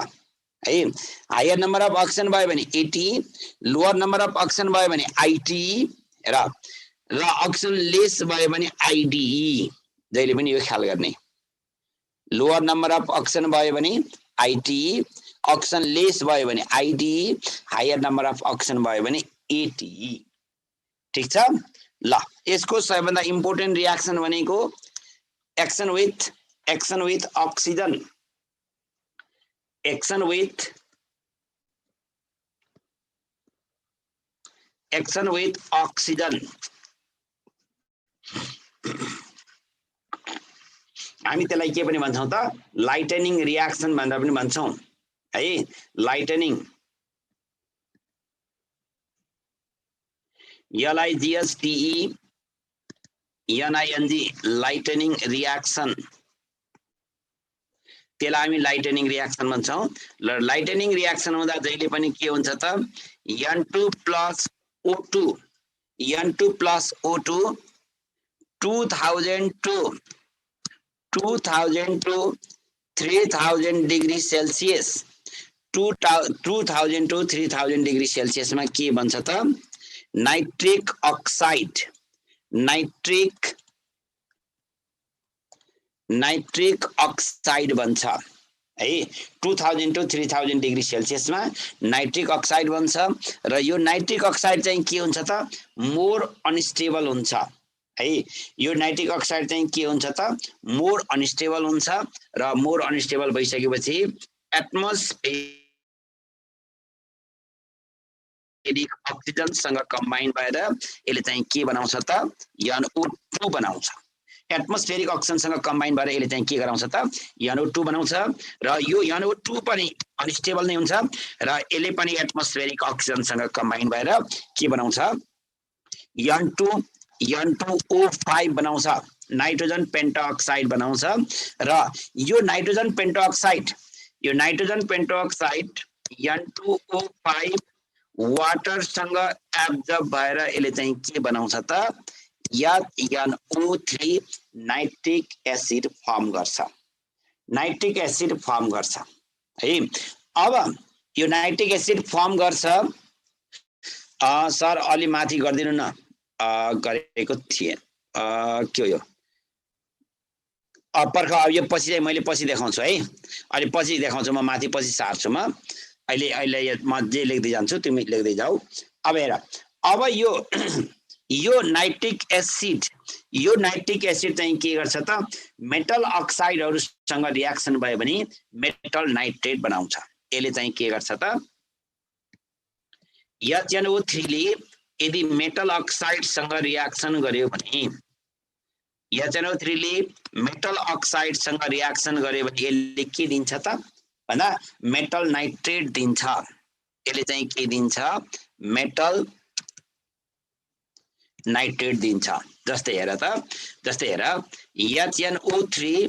है। हायर नम्बर अफ अक्सिजन भयो भने ATE, lower number of oxygen भयो भने आइटीई, र अक्सिजन लेस भयो भने आइडिई। जहिले पनि यो ख्याल गर्ने, लोअर नम्बर अफ अक्सिजन भयो भने आइटीई, अक्सिजन लेस भयो भने आइडिई, हायर नम्बर अफ अक्सिजन भयो भने एटीई। ठीक छ ल। यसको सबैभन्दा इम्पोर्टेन्ट रियाक्सन भनेको action with oxygen, action with oxygen. हामी त्यसलाई के पनि भन्छौँ त? लाइटनिङ रियाक्सन भनेर पनि भन्छौँ है। Lightning, LIGHTE NING, lightning reaction. त्यसलाई हामी लाइटनिङ रियाक्सन भन्छौँ। ल, लाइटनिङ रियाक्सन हुँदा जहिले पनि के हुन्छ त? N2 plus O2, N2 plus O2 2000 to 3000 degree Celsius, 2000 to 3000 degree सेल्सियसमा के बन्छ त? नाइट्रिक अक्साइड, नाइट्रिक अक्साइड बन्छ है। 2000 to 3000 डिग्री सेल्सियसमा नाइट्रिक अक्साइड बन्छ। र यो नाइट्रिक अक्साइड चाहिँ के हुन्छ त? मोर अनस्टेबल हुन्छ है। यो नाइट्रिक अक्साइड चाहिँ के हुन्छ त? मोर अनस्टेबल हुन्छ। र मोर अनस्टेबल भइसकेपछि एटमोस्फेरिक अक्सिजनसँग कम्बाइन भएर यसले चाहिँ के बनाउँछ त? NO2 बनाउँछ। एटमोस्फेरिक अक्सिजनसँग कम्बाइन भएर यसले चाहिँ के गराउँछ त? NO2 बनाउँछ। र यो NO2 पनि अनस्टेबल नै हुन्छ। र यसले पनि एटमोस्फेरिक अक्सिजनसँग कम्बाइन भएर के बनाउँछ? N2O5 बनाउँछ, नाइट्रोजन पेन्टाअक्साइड बनाउँछ। र यो नाइट्रोजन पेन्टाअक्साइड N2O5 वाटरसँग एब्जर्ब भएर यसले चाहिँ के बनाउँछ त? NO3 नाइट्रिक एसिड फर्म गर्छ, नाइट्रिक एसिड फर्म गर्छ है। अब यो नाइट्रिक एसिड फर्म गर्छ। सर अलि माथि गरिदिनु न, गरेको थिएँ। के हो यो? पर्ख, अब यो पछि चाहिँ मैले पछि देखाउँछु है। अलि पछि देखाउँछु, म माथि पछि सार्छु म। अहिले म जे लेख्दै जान्छु तिमी लेख्दै जाऊ। अब हेर, अब यो नाइट्रिक एसिड चाहिँ के गर्छ त? मेटल अक्साइडहरुसँग रियाक्सन भयो भने मेटल नाइट्रेट बनाउँछ। यसले चाहिँ के गर्छ त? HNO3 ले यदि मेटल अक्साइडसँग रियाक्सन गर्यो भने, HNO3 ले मेटल अक्साइडसँग रियाक्सन गर्यो भने यसले के दिन्छ त भन्दा मेटल नाइट्रेट दिन्छ। यसले चाहिँ के दिन्छ? मेटल नाइट्रेट दिन्छ। जस्तै हेर त, जस्तै हेर HNO3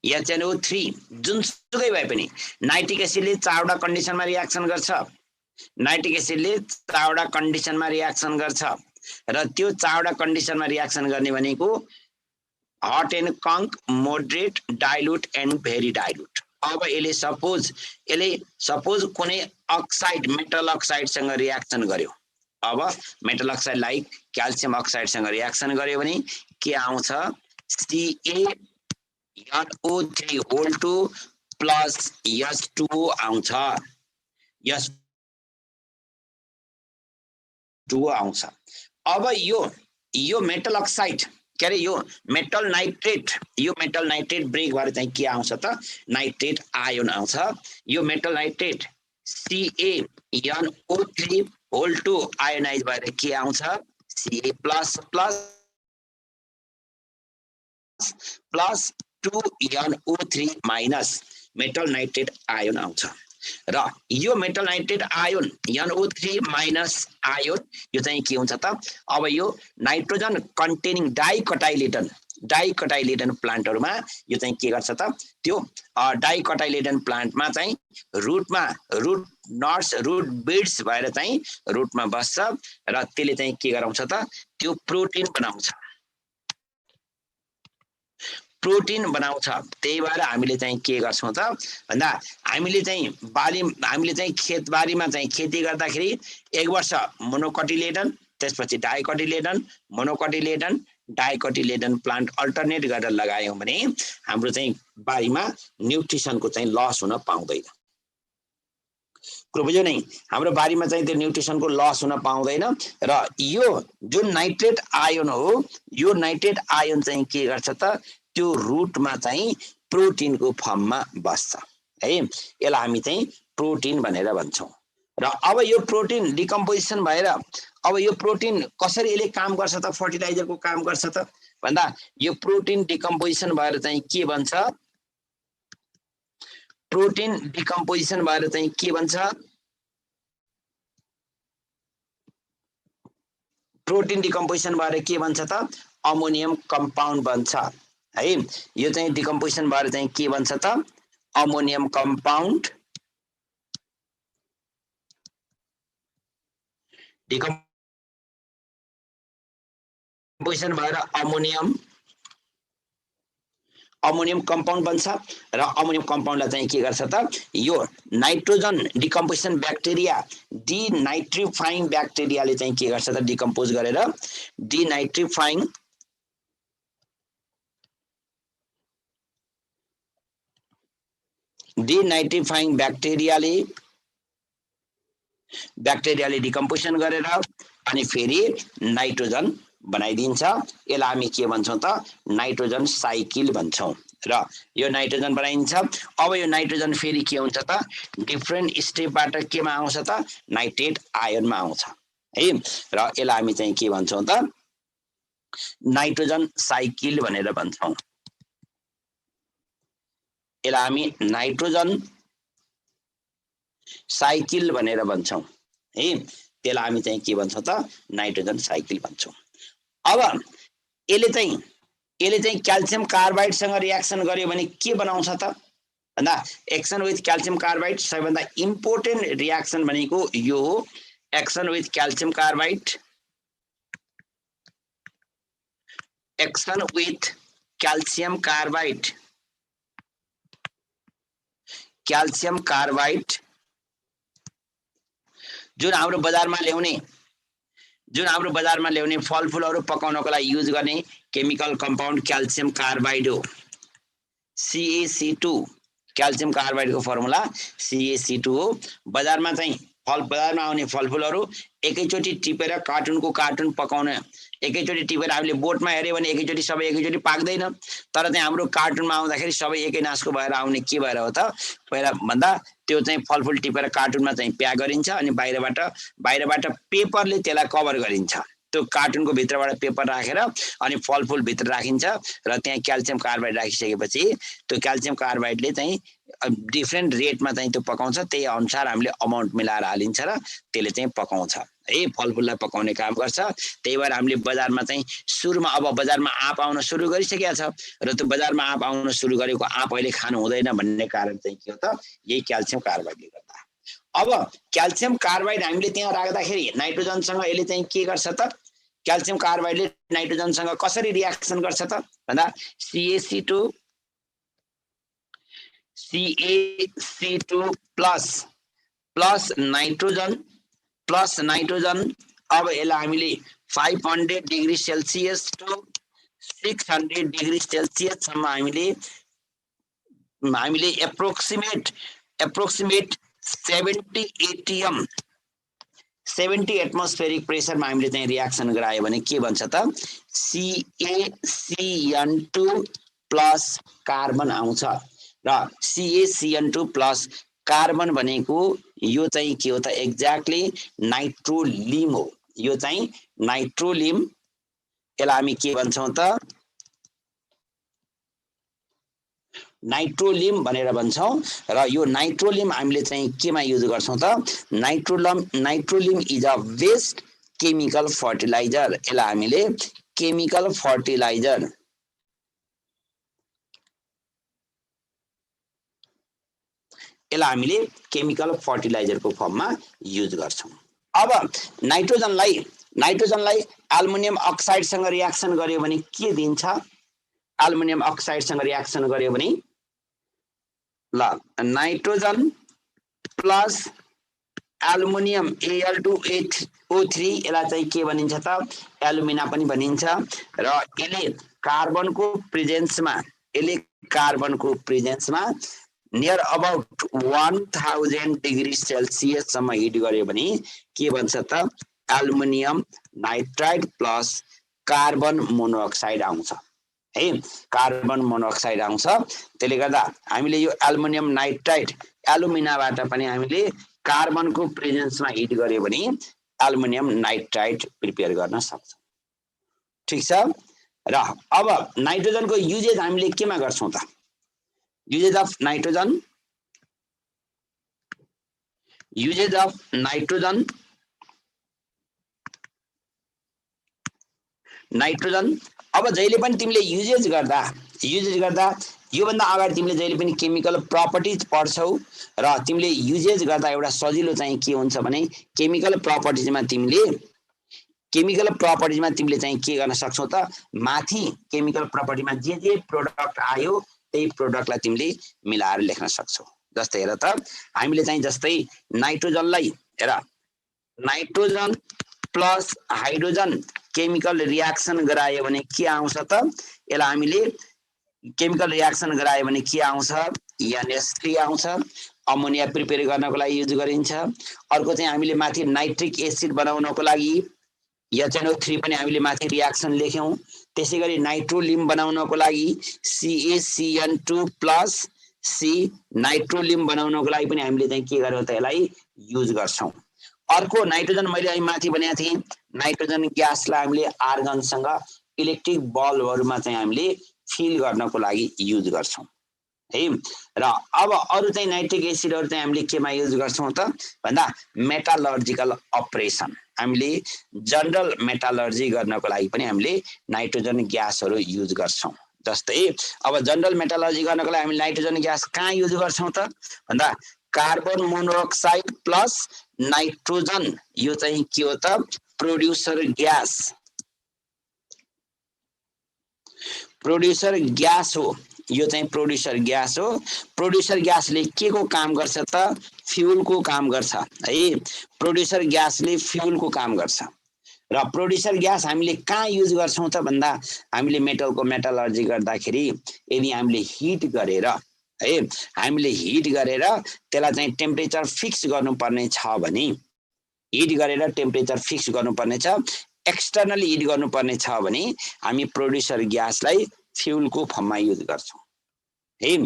HNO3 जुनसुकै भए पनि नाइट्रिक एसिडले 4 वटा कन्डिसनमा रियाक्सन गर्छ। नाइट्रिक एसिडले 4 वटा कन्डिसनमा रियाक्सन गर्छ र त्यो 4 वटा कन्डिसनमा रियाक्सन गर्ने भनेको hot and conc, moderate, dilute and very dilute. अब यसले सपोज कुनै अक्साइड मेटल अक्साइडसँग रियाक्सन गर्यो। अब मेटल अक्साइड लाइक क्याल्सियम अक्साइडसँग रियाक्सन गर्यो भने के आउँछ? CaNO3 होल 2 प्लस H2O आउँछ। H2O आउँछ। अब यो मेटल अक्साइड के अरे यो मेटल नाइट्रेट ब्रेक भएर चाहिँ के आउँछ त? नाइट्रेट आयोन आउँछ। यो metal nitrate CaNO3 whole 2 ionise भएर के आउँछ? Ca plus plus 2NO3 minus metal nitrate ion आउँछ। र यो metal nitrate ion NO3 minus ion यो चाहिँ के हुन्छ त? अब यो नाइट्रोजन कन्टेनिङ डाइकटाइलेडन प्लान्टहरुमा यो चाहिँ के गर्छ त? त्यो डाइकटाइलेडन प्लान्टमा चाहिँ रुट नट्स, रुट बिड्स भएर चाहिँ रुटमा बस्छ र त्यसले चाहिँ के गराउँछ त? त्यो प्रोटिन बनाउँछ। त्यही भएर हामीले चाहिँ के गर्छौं त भन्दा हामीले चाहिँ खेतबारीमा चाहिँ खेती गर्दाखेरि एक वर्ष मोनोकटिलेडन, त्यसपछि डाइकटिलेडन प्लान्ट अल्टरनेट गरेर लगायौं भने हाम्रो चाहिँ बारीमा न्युट्रिसनको चाहिँ लस हुन पाउँदैन। कुरो बुझ्यो नै? हाम्रो बारीमा चाहिँ त्यो न्युट्रिसनको लस हुन पाउँदैन र यो जुन नाइट्रेट आयोन हो, यो नाइट्रेट आयोन चाहिँ के गर्छ त? त्यो रुटमा चाहिँ प्रोटिनको फर्ममा बस्छ है। यसलाई हामी चाहिँ प्रोटिन भनेर भन्छौं। र अब यो प्रोटिन डिकम्पोजिसन भएर अब यो प्रोटिन कसरी यसले काम गर्छ त? फर्टिलाइजरको काम गर्छ त भन्दा यो प्रोटिन डिकम्पोजिसन भएर चाहिँ के बन्छ? प्रोटिन डिकम्पोजिसन भएर चाहिँ के बन्छ? प्रोटिन डिकम्पोजिसन भएर के बन्छ त? अमोनियम कम्पाउन्ड बन्छ है। यो चाहिँ डिकम्पोजिसन भएर चाहिँ के बन्छ त? Ammonium compound. डिकम्पोजिसन भएर अमोनियम कम्पाउन्ड बन्छ र अमोनियम कम्पाउन्डलाई चाहिँ के गर्छ त? यो नाइट्रोजन डिकम्पोजिसन ब्याक्टेरिया, डिनाइट्रिफाइङ ब्याक्टेरियाले चाहिँ के गर्छ त? डिकम्पोज गरेर डिनाइट्रिफाइङ ब्याक्टेरियाले डिकम्पोजिसन गरेर अनि फेरि नाइट्रोजन बनाइदिन्छ। यसलाई हामी के भन्छौं त? नाइट्रोजन साइकिल भन्छौं। र यो नाइट्रोजन बनाइन्छ। अब यो नाइट्रोजन फेरि के हुन्छ त? डिफरेन्ट स्टेपबाट केमा आउँछ त? नाइट्रेट आयोनमा आउँछ है। र यसलाई हामी चाहिँ के भन्छौं त? नाइट्रोजन साइकिल भनेर भन्छौं। यसलाई हामी नाइट्रोजन साइकिल भनेर भन्छौं है। त्यसलाई हामी चाहिँ के भन्छौं त? नाइट्रोजन साइकिल भन्छौं। अब यसले चाहिँ क्याल्सियम कार्बाइडसँग रियाक्सन गर्यो भने के बनाउँछ त भन्दा एक्सन विथ क्याल्सियम कार्बाइड सबैभन्दा इम्पोर्टेन्ट रियाक्सन भनेको यो हो। Action with calcium carbide, action with calcium carbide जुन हाम्रो बजारमा ल्याउने फलफुलहरू पकाउनको लागि युज गर्ने केमिकल कम्पाउन्ड क्याल्सियम कार्बाइड हो। CaC2 क्याल्सियम कार्बाइडको फर्मुला CaC2 हो। बजारमा आउने फलफुलहरू एकैचोटि टिपेर कार्टुन पकाउन एकैचोटि टिपेर हामीले बोटमा हेर्यो भने सबै एकैचोटि पाक्दैन। तर चाहिँ हाम्रो कार्टुनमा आउँदाखेरि सबै एकै नासको भएर आउने के भएर हो त? पहिला भन्दा त्यो चाहिँ फलफुल टिपेर कार्टुनमा चाहिँ प्याक गरिन्छ अनि बाहिरबाट पेपरले त्यसलाई कभर गरिन्छ। त्यो कार्टुनको भित्रबाट पेपर राखेर अनि फलफुल भित्र राखिन्छ र त्यहाँ क्याल्सियम कार्बाइड राखिसकेपछि त्यो क्याल्सियम कार्बाइडले चाहिँ डिफरेन्ट रेटमा चाहिँ त्यो पकाउँछ। त्यही अनुसार हामीले अमाउन्ट मिलाएर हालिन्छ र त्यसले चाहिँ पकाउँछ। है, फलफुललाई पकाउने काम गर्छ। त्यही भएर हामीले बजारमा चाहिँ सुरुमा अब बजारमा आँप आउन सुरु गरिसकेको छ र त्यो बजारमा आँप आउन सुरु गरेको आँप अहिले खानु हुँदैन भन्ने कारण चाहिँ के हो त, यही क्याल्सियम कार्बाइडले गर्दा। अब क्याल्सियम कार्बाइड हामीले त्यहाँ राख्दाखेरि नाइट्रोजनसँग यसले चाहिँ के गर्छ त, क्याल्सियम कार्बाइडले नाइट्रोजनसँग कसरी रियाक्सन गर्छ त भन्दा CaC2 प्लस नाइट्रोजन अब यसलाई हामीले 500 degree Celsius to 600 degree Celsius सम्म हामीले एप्रोक्सिमेट 70 ATM 70 एटमोस्फेरिक प्रेसरमा हामीले चाहिँ रियाक्सन गरायो भने के भन्छ त, CaCN2 प्लस कार्बन आउँछ र CaCN2 प्लस कार्बन भनेको यो चाहिँ के हो त, एक्ज्याक्टली नाइट्रोलिम हो। यो चाहिँ नाइट्रोलिम, यसलाई हामी के भन्छौँ त, नाइट्रोलिम भनेर भन्छौँ। र यो नाइट्रोलिम हामीले चाहिँ केमा युज गर्छौँ त, nitrolim is a best chemical fertiliser. यसलाई हामीले केमिकल फर्टिलाइजर को फर्ममा युज गर्छौँ। अब नाइट्रोजनलाई एल्युमिनियम अक्साइडसँग रियाक्सन गर्यो भने के दिन्छ, एल्युमिनियम अक्साइडसँग रियाक्सन गर्यो भने ल नाइट्रोजन प्लस एल्युमिनियम Al2O3 यसलाई चाहिँ के भनिन्छ त, एल्युमिना पनि भनिन्छ। र यसले कार्बनको प्रेजेन्समा नियर अबाउट 1000 डिग्री सेल्सियस सम्म हिट गर्यो भने के भन्छ त, aluminium nitride plus carbon monoxide आउँछ है, कार्बन मोनोअक्साइड आउँछ। त्यसले गर्दा हामीले यो एल्युमिनियम नाइट्राइड एल्युमिनाबाट पनि हामीले कार्बनको प्रेजेन्समा हिट गर्यो भने एल्युमिनियम नाइट्राइड प्रिपेयर गर्न सक्छौँ। ठिक छ। र अब नाइट्रोजनको युजेज हामीले केमा गर्छौँ त, युजेज अफ नाइट्रोजन अब जहिले पनि तिमीले युजेज गर्दा योभन्दा अगाडि तिमीले जहिले पनि केमिकल प्रपर्टिज पढ्छौ र तिमीले युजेज गर्दा एउटा सजिलो चाहिँ के हुन्छ भने केमिकल प्रपर्टिजमा तिमीले चाहिँ के गर्न सक्छौ त, माथि केमिकल प्रपर्टीमा जे प्रोडक्ट आयो त्यही प्रोडक्टलाई तिमीले मिलाएर लेख्न सक्छौ। जस्तै हेर त, हामीले चाहिँ जस्तै नाइट्रोजनलाई हेर, nitrogen plus hydrogen chemical reaction गरायो भने के आउँछ त, यसलाई हामीले केमिकल रियाक्सन गरायो भने के आउँछ, NH3 आउँछ। अमोनिया प्रिपेयर गर्नको लागि युज गरिन्छ। अर्को चाहिँ हामीले माथि नाइट्रिक एसिड बनाउनको लागि HNO3 पनि हामीले माथि रियाक्सन लेख्यौं। त्यसैगरी नाइट्रोलिम बनाउनको लागि CaCN2 प्लस C नाइट्रोलिम बनाउनको लागि पनि हामीले चाहिँ के गर्छौं त, यसलाई युज गर्छौं। अर्को नाइट्रोजन मैले अहिले माथि भनेको थिएँ, नाइट्रोजन ग्यासलाई हामीले आर्गनसँग इलेक्ट्रिक बल्बहरुमा चाहिँ हामीले फिल गर्नको लागि युज गर्छौं है। र अब अरु चाहिँ नाइट्रिक एसिडहरु चाहिँ हामीले केमा युज गर्छौं त भन्दा मेटालर्जिकल अपरेसन, हामीले जनरल मेटालर्जी गर्नको लागि पनि हामीले नाइट्रोजन ग्यासहरु युज गर्छौं। जस्तै अब जनरल मेटालर्जी गर्नको लागि हामीले नाइट्रोजन ग्यास कहाँ युज गर्छौं त भन्दा कार्बन मोनोअक्साइड प्लस नाइट्रोजन, यो चाहिँ के हो त प्रोड्युसर ग्यास हो। यो चाहिँ प्रोड्युसर ग्यास हो। प्रोड्युसर ग्यासले के को काम गर्छ त, फ्युल को काम गर्छ है। प्रोड्युसर ग्यासले फ्युल को काम गर्छ। र प्रोड्युसर ग्यास हामीले कहाँ युज गर्छौं त भन्दा हामीले मेटलको मेटलर्जी गर्दाखेरि यदि हामीले हिट गरेर है, हामीले हिट गरेर त्यसलाई चाहिँ टेम्परेचर फिक्स गर्नुपर्ने छ भने, हिट गरेर टेम्परेचर फिक्स गर्नुपर्ने छ, एक्सटर्नली हिट गर्नुपर्ने छ भने हामी प्रोड्युसर ग्यासलाई फ्युलको फर्ममा युज गर्छौं है।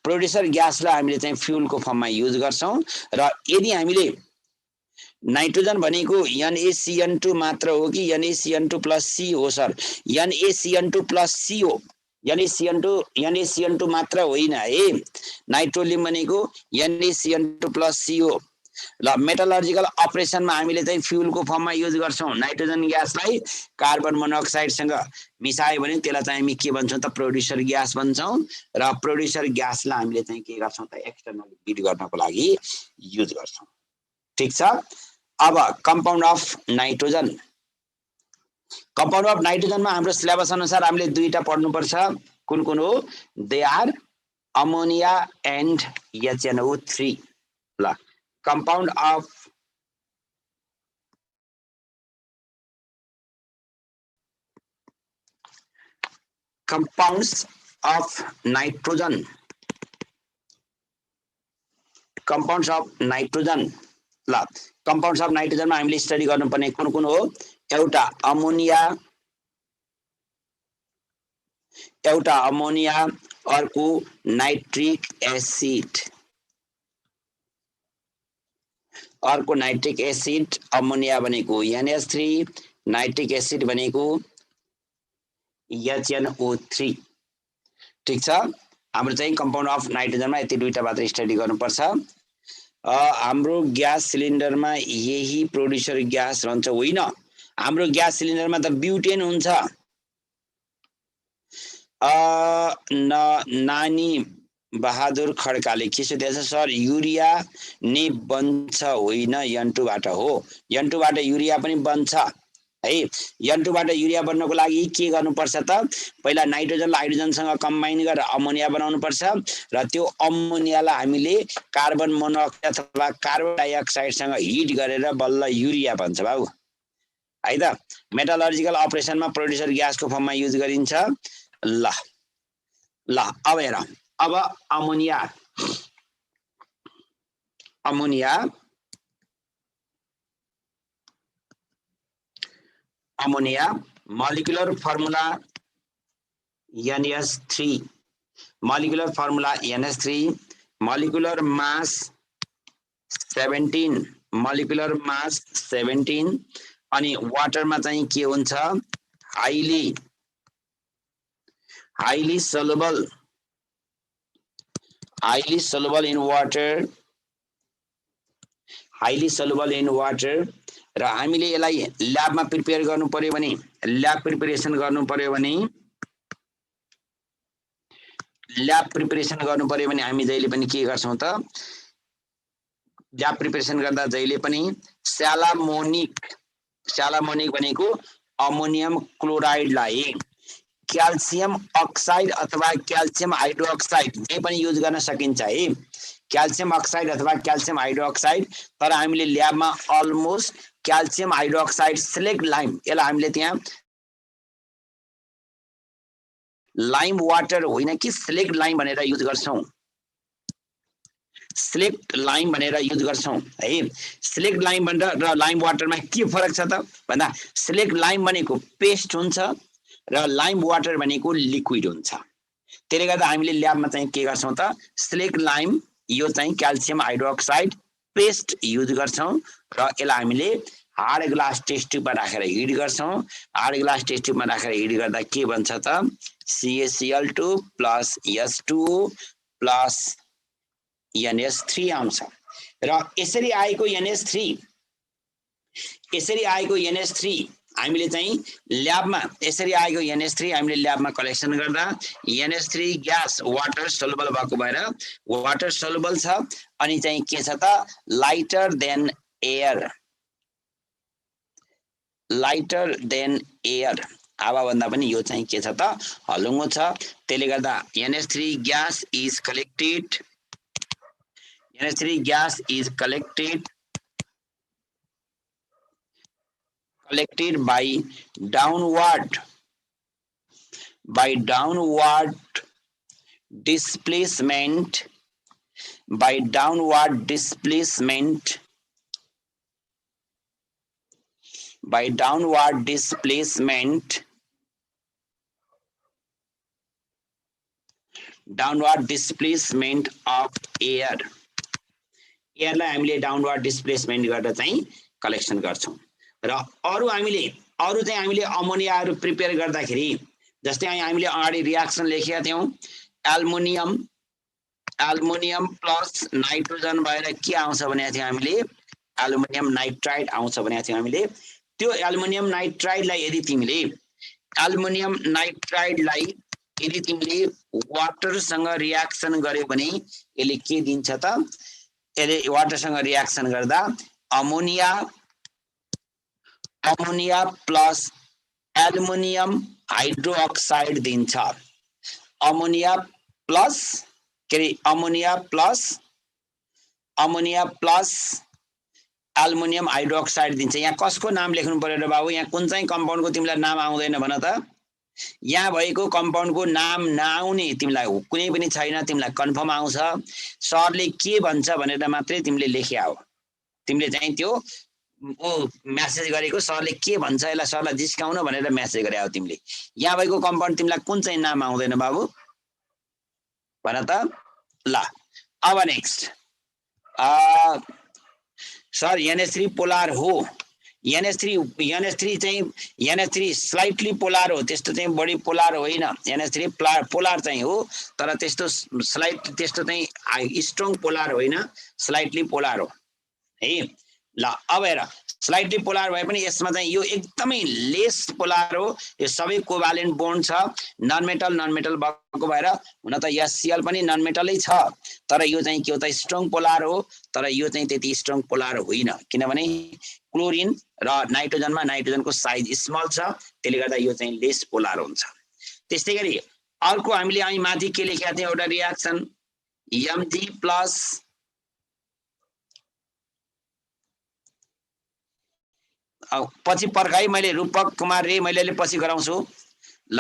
प्रोड्युसर ग्यासलाई हामीले चाहिँ फ्युलको फर्ममा युज गर्छौं। र यदि हामीले नाइट्रोजन भनेको NaCN2 मात्र हो कि NaCN2 प्लस C हो सर, NaCN2 प्लस C हो। NaCN2 मात्र होइन है, नाइट्रोलिम भनेको NaCN2 प्लस C हो। ल मेटलर्जिकल अपरेसनमा हामीले चाहिँ फ्युलको फर्ममा युज गर्छौं नाइट्रोजन ग्यासलाई कार्बन मोनोक्साइडसँग मिसायो भने त्यसलाई चाहिँ हामी के भन्छौं त प्रोड्युसर ग्यास भन्छौं र प्रोड्युसर ग्यासलाई हामीले चाहिँ के गर्छौं त एक्सटर्नल हिट गर्नको लागि युज गर्छौं ठीक छ अब compound of nitrogen compound of नाइट्रोजनमा हाम्रो सिलेबस अनुसार हामीले दुईटा पढ्नु पर्छ कुन कुन हो they are ammonia and HNO3 ल compound of compounds of nitrogen ल compounds of nitrogen मा हामीले स्टडी गर्नुपर्ने कुन कुन हो एउटा अमोनिया अर्को नाइट्रिक एसिड अर्को नाइट्रिक एसिड अमोनिया बनेको NH3 नाइट्रिक एसिड बनेको HNO3 ठीक छ हाम्रो चाहिँ कम्पाउन्ड अफ नाइट्रोजनमा यति दुईटा मात्र स्टडी गर्नुपर्छ हाम्रो ग्यास सिलिन्डरमा यही प्रोड्युसर ग्यास रहन्छ होइन हाम्रो ग्यास सिलिन्डरमा त ब्युटेन हुन्छ नानी बहादुर खड्काले के सोधेछ सर युरिया नै बन्छ होइन N2 बाट हो N2 बाट युरिया पनि बन्छ है N2 बाट युरिया बन्नको लागि के गर्नुपर्छ त पहिला नाइट्रोजन हाइड्रोजनसँग कम्बाइन गरेर अमोनिया बनाउनु पर्छ र त्यो अमोनियालाई हामीले कार्बन मोनोक्साइड अथवा कार्बन डाइअक्साइडसँग हिट गरेर बल्ल युरिया बन्छ बाबु है त मेटलर्जिकल अपरेसनमा प्रोड्युसर ग्यासको फर्ममा युज गरिन्छ ल अब हेर अब ammonia molecular formula NH3 molecular formula NH3 molecular mass 17 molecular mass 17 अनि वाटरमा चाहिँ के हुन्छ हाइली soluble in water र हामीले यसलाई ल्याबमा प्रिपेयर गर्नु पर्यो भने ल्याब प्रिपरेसन गर्नु पर्यो भने हामी जहिले पनि के गर्छौं त ल्याब प्रिपरेसन गर्दा जहिले पनि स्यालामोनिक भनेको अमोनियम क्लोराइडलाई क्याल्सियम अक्साइड अथवा क्याल्सियम हाइड्रोक्साइड जे पनि युज गर्न सकिन्छ है क्याल्सियम अक्साइड अथवा क्याल्सियम हाइड्रोक्साइड तर हामीले ल्याबमा almost calcium hydroxide slaked lime यसलाई हामीले त्यहाँ लाइम वाटर होइन कि सिलेक्ट लाइम भनेर युज गर्छौं है सिलेक्ट लाइम भनेर र लाइम वाटरमा के फरक छ त भन्दा सिलेक्ट लाइम भनेको पेस्ट हुन्छ र लाइम वाटर भनेको लिक्विड हुन्छ त्यसले गर्दा हामीले ल्याबमा चाहिँ के गर्छौं त सिलेक्ट लाइम यो चाहिँ क्याल्सियम हाइड्रोक्साइड पेस्ट युज गर्छौं र यसलाई हामीले हार्ड ग्लास टेस्ट ट्युबमा राखेर हिट गर्छौं हार्ड ग्लास टेस्ट ट्युबमा राखेर हिट गर्दा के बन्छ त CaCl2 + H2O + NH3 आउँछ र यसरी आएको NH3 हामीले चाहिँ ल्याबमा हामीले ल्याबमा कलेक्सन गर्दा NH3 ग्यास वाटर सोलुबल भएको भएर वाटर सोलुबल छ अनि चाहिँ के छ त लाइटर देन एयर हावा भन्दा पनि यो चाहिँ के छ त हलुङ्गो छ त्यसले गर्दा NH3 gas is collected by downward displacement of air एयरलाई हामीले डाउनवर्ड डिस्प्लेसमेन्ट गरेर चाहिँ कलेक्सन गर्छौं र अरु चाहिँ हामीले अमोनियाहरु प्रिपेयर गर्दाखेरि जस्तै हामीले अगाडि रिएक्सन लेखेका थियौं एल्युमिनियम प्लस नाइट्रोजन भएर के आउँछ भनेको थियो हामीले एल्युमिनियम नाइट्राइड आउँछ भनेको थियो हामीले त्यो एल्युमिनियम नाइट्राइडलाई यदि तिमीले एल्युमिनियम नाइट्राइडलाई यदि तिमीले वाटरसँग रियाक्सन गर्यो भने यसले के दिन्छ त यसले वाटरसँग रियाक्सन गर्दा ammonia ammonia plus aluminium hydroxide दिन्छ अमोनिया प्लस के अरे अमोनिया प्लस एल्युमिनियम हाइड्रोक्साइड दिन्छ यहाँ कसको नाम लेख्नु पर्यो र बाबु यहाँ कुन चाहिँ कम्पाउन्डको तिमीलाई नाम आउँदैन भन त यहाँ भएको कम्पाउन्डको नाम नआउने तिमीलाई कुनै पनि छैन तिमीलाई कन्फर्म आउँछ सरले के भन्छ भनेर मात्रै तिमीले लेख्या हो तिमीले चाहिँ त्यो मेसेज गरेको सरले के भन्छ यसलाई सरलाई जिस्काउन भनेर मेसेज गरे हो तिमीले यहाँ भएको कम्पाउन्ड तिमीलाई कुन चाहिँ नाम आउँदैन बाबु भन त ल अब नेक्स्ट सर NH3 पोलार हो NH3 चाहिँ NH3 स्लाइटली पोलार हो त्यस्तो चाहिँ बढी पोलार होइन NH3 पोलार चाहिँ हो तर त्यस्तो चाहिँ स्ट्रङ पोलार होइन स्लाइटली पोलार हो है ल अब हेर स्लाइटली पोलार भए पनि यसमा चाहिँ यो एकदमै लेस पोलार हो यो सबै कोभ्यालेन्ट बोन्ड छ नन मेटल भएको भएर हुन त HCl पनि नन मेटलै छ तर यो चाहिँ के हो त स्ट्रङ पोलार हो तर यो चाहिँ त्यति स्ट्रङ पोलार होइन किनभने क्लोरिन र नाइट्रोजनमा नाइट्रोजनको साइज स्मल छ त्यसले गर्दा यो चाहिँ लेस पोलार हुन्छ त्यस्तै गरी अर्को हामीले અહીં माथि के लेखेका थियौं एउटा रियाक्सन Mg प्लस पछि पर्खाइ मैले रूपक कुमार रे मैले पछि गराउँछु ल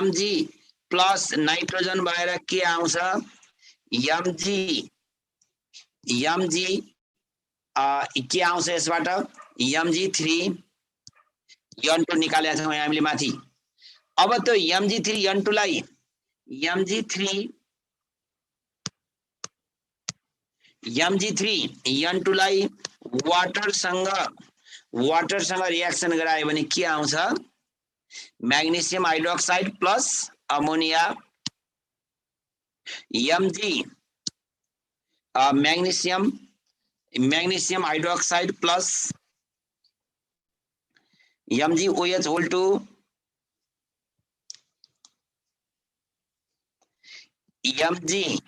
Mg प्लस नाइट्रोजन भएर के आउँछ Mg के आउँछ यसबाट Mg3 N2 निकालेका छौं हामीले माथि अब त्यो Mg3 N2 लाई Mg3 N2 लाई वाटरसँग रियाक्सन गरायो भने के आउँछ magnesium hydroxide plus ammonia Mg magnesium hydroxide plus MgOH whole 2 MgOH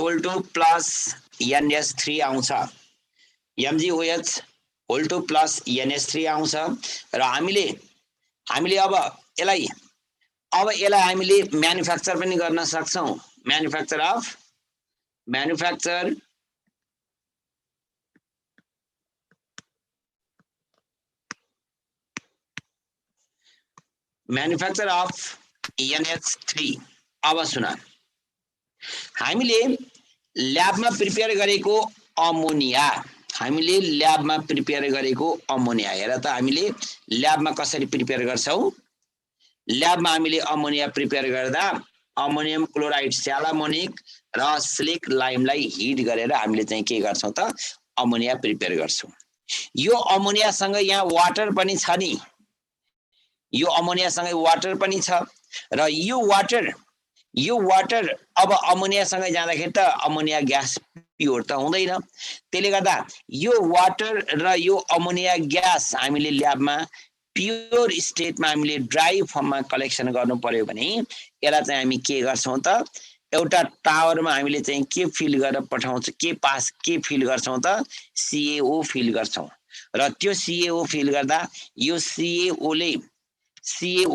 whole 2 plus NH3 आउँछ MgOH whole 2 प्लस NH3 आउँछ र हामीले अब यसलाई हामीले म्यानुफ्याक्चर पनि गर्न सक्छौं म्यानुफ्याक्चर अफ NH3 अब सुन हामीले ल्याबमा प्रिपेयर गरेको अमोनिया हेर त हामीले ल्याबमा कसरी प्रिपेयर गर्छौं ल्याबमा हामीले अमोनिया प्रिपेयर गर्दा अमोनियम क्लोराइड स्यालामोनिक र स्लिक लाइमलाई हिट गरेर हामीले चाहिँ के गर्छौं त अमोनिया प्रिपेयर गर्छौं यो अमोनिया सँग यहाँ वाटर पनि छ नि यो अमोनिया सँगै वाटर पनि छ र यो वाटर अब अमोनिया सँगै जाँदाखेरि त अमोनिया ग्यास प्योर त हुँदैन त्यसले गर्दा यो वाटर र यो अमोनिया ग्यास हामीले ल्याबमा प्योर स्टेटमा हामीले ड्राई फर्ममा कलेक्सन गर्नु पर्यो भने यसलाई चाहिँ हामी के गर्छौं त एउटा टावरमा हामीले चाहिँ के फिल गरेर पठाउँछ के फिल गर्छौं त CaO फिल गर्छौं र त्यो CaO फिल गर्दा यो CaO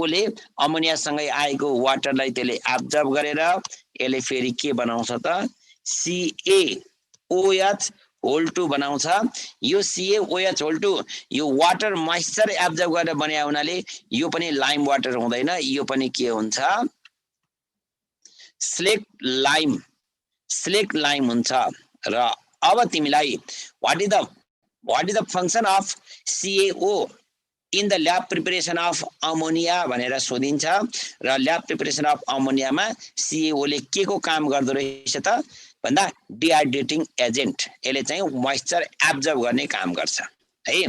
ले अमोनिया सँगै आएको वाटरलाई त्यसले एब्जर्ब गरेर यसले फेरि के बनाउँछ त CaOH whole 2 बनाउँछ यो CaOH whole 2 यो वाटर मोइस्चर एब्जर्ब गरेर बनाए हुनाले यो पनि लाइम वाटर हुँदैन यो पनि के हुन्छ स्लिक लाइम हुन्छ र अब तिमीलाई what is the function of CaO in the lab preparation of ammonia भनेर सोधिन्छ र ल्याब प्रिपरेसन अफ अमोनियामा CaO ले के को काम गर्दो रहेछ त भन्दा डिहाइड्रेटिङ एजेन्ट यसले चाहिँ मोइस्चर एब्जर्ब गर्ने काम गर्छ है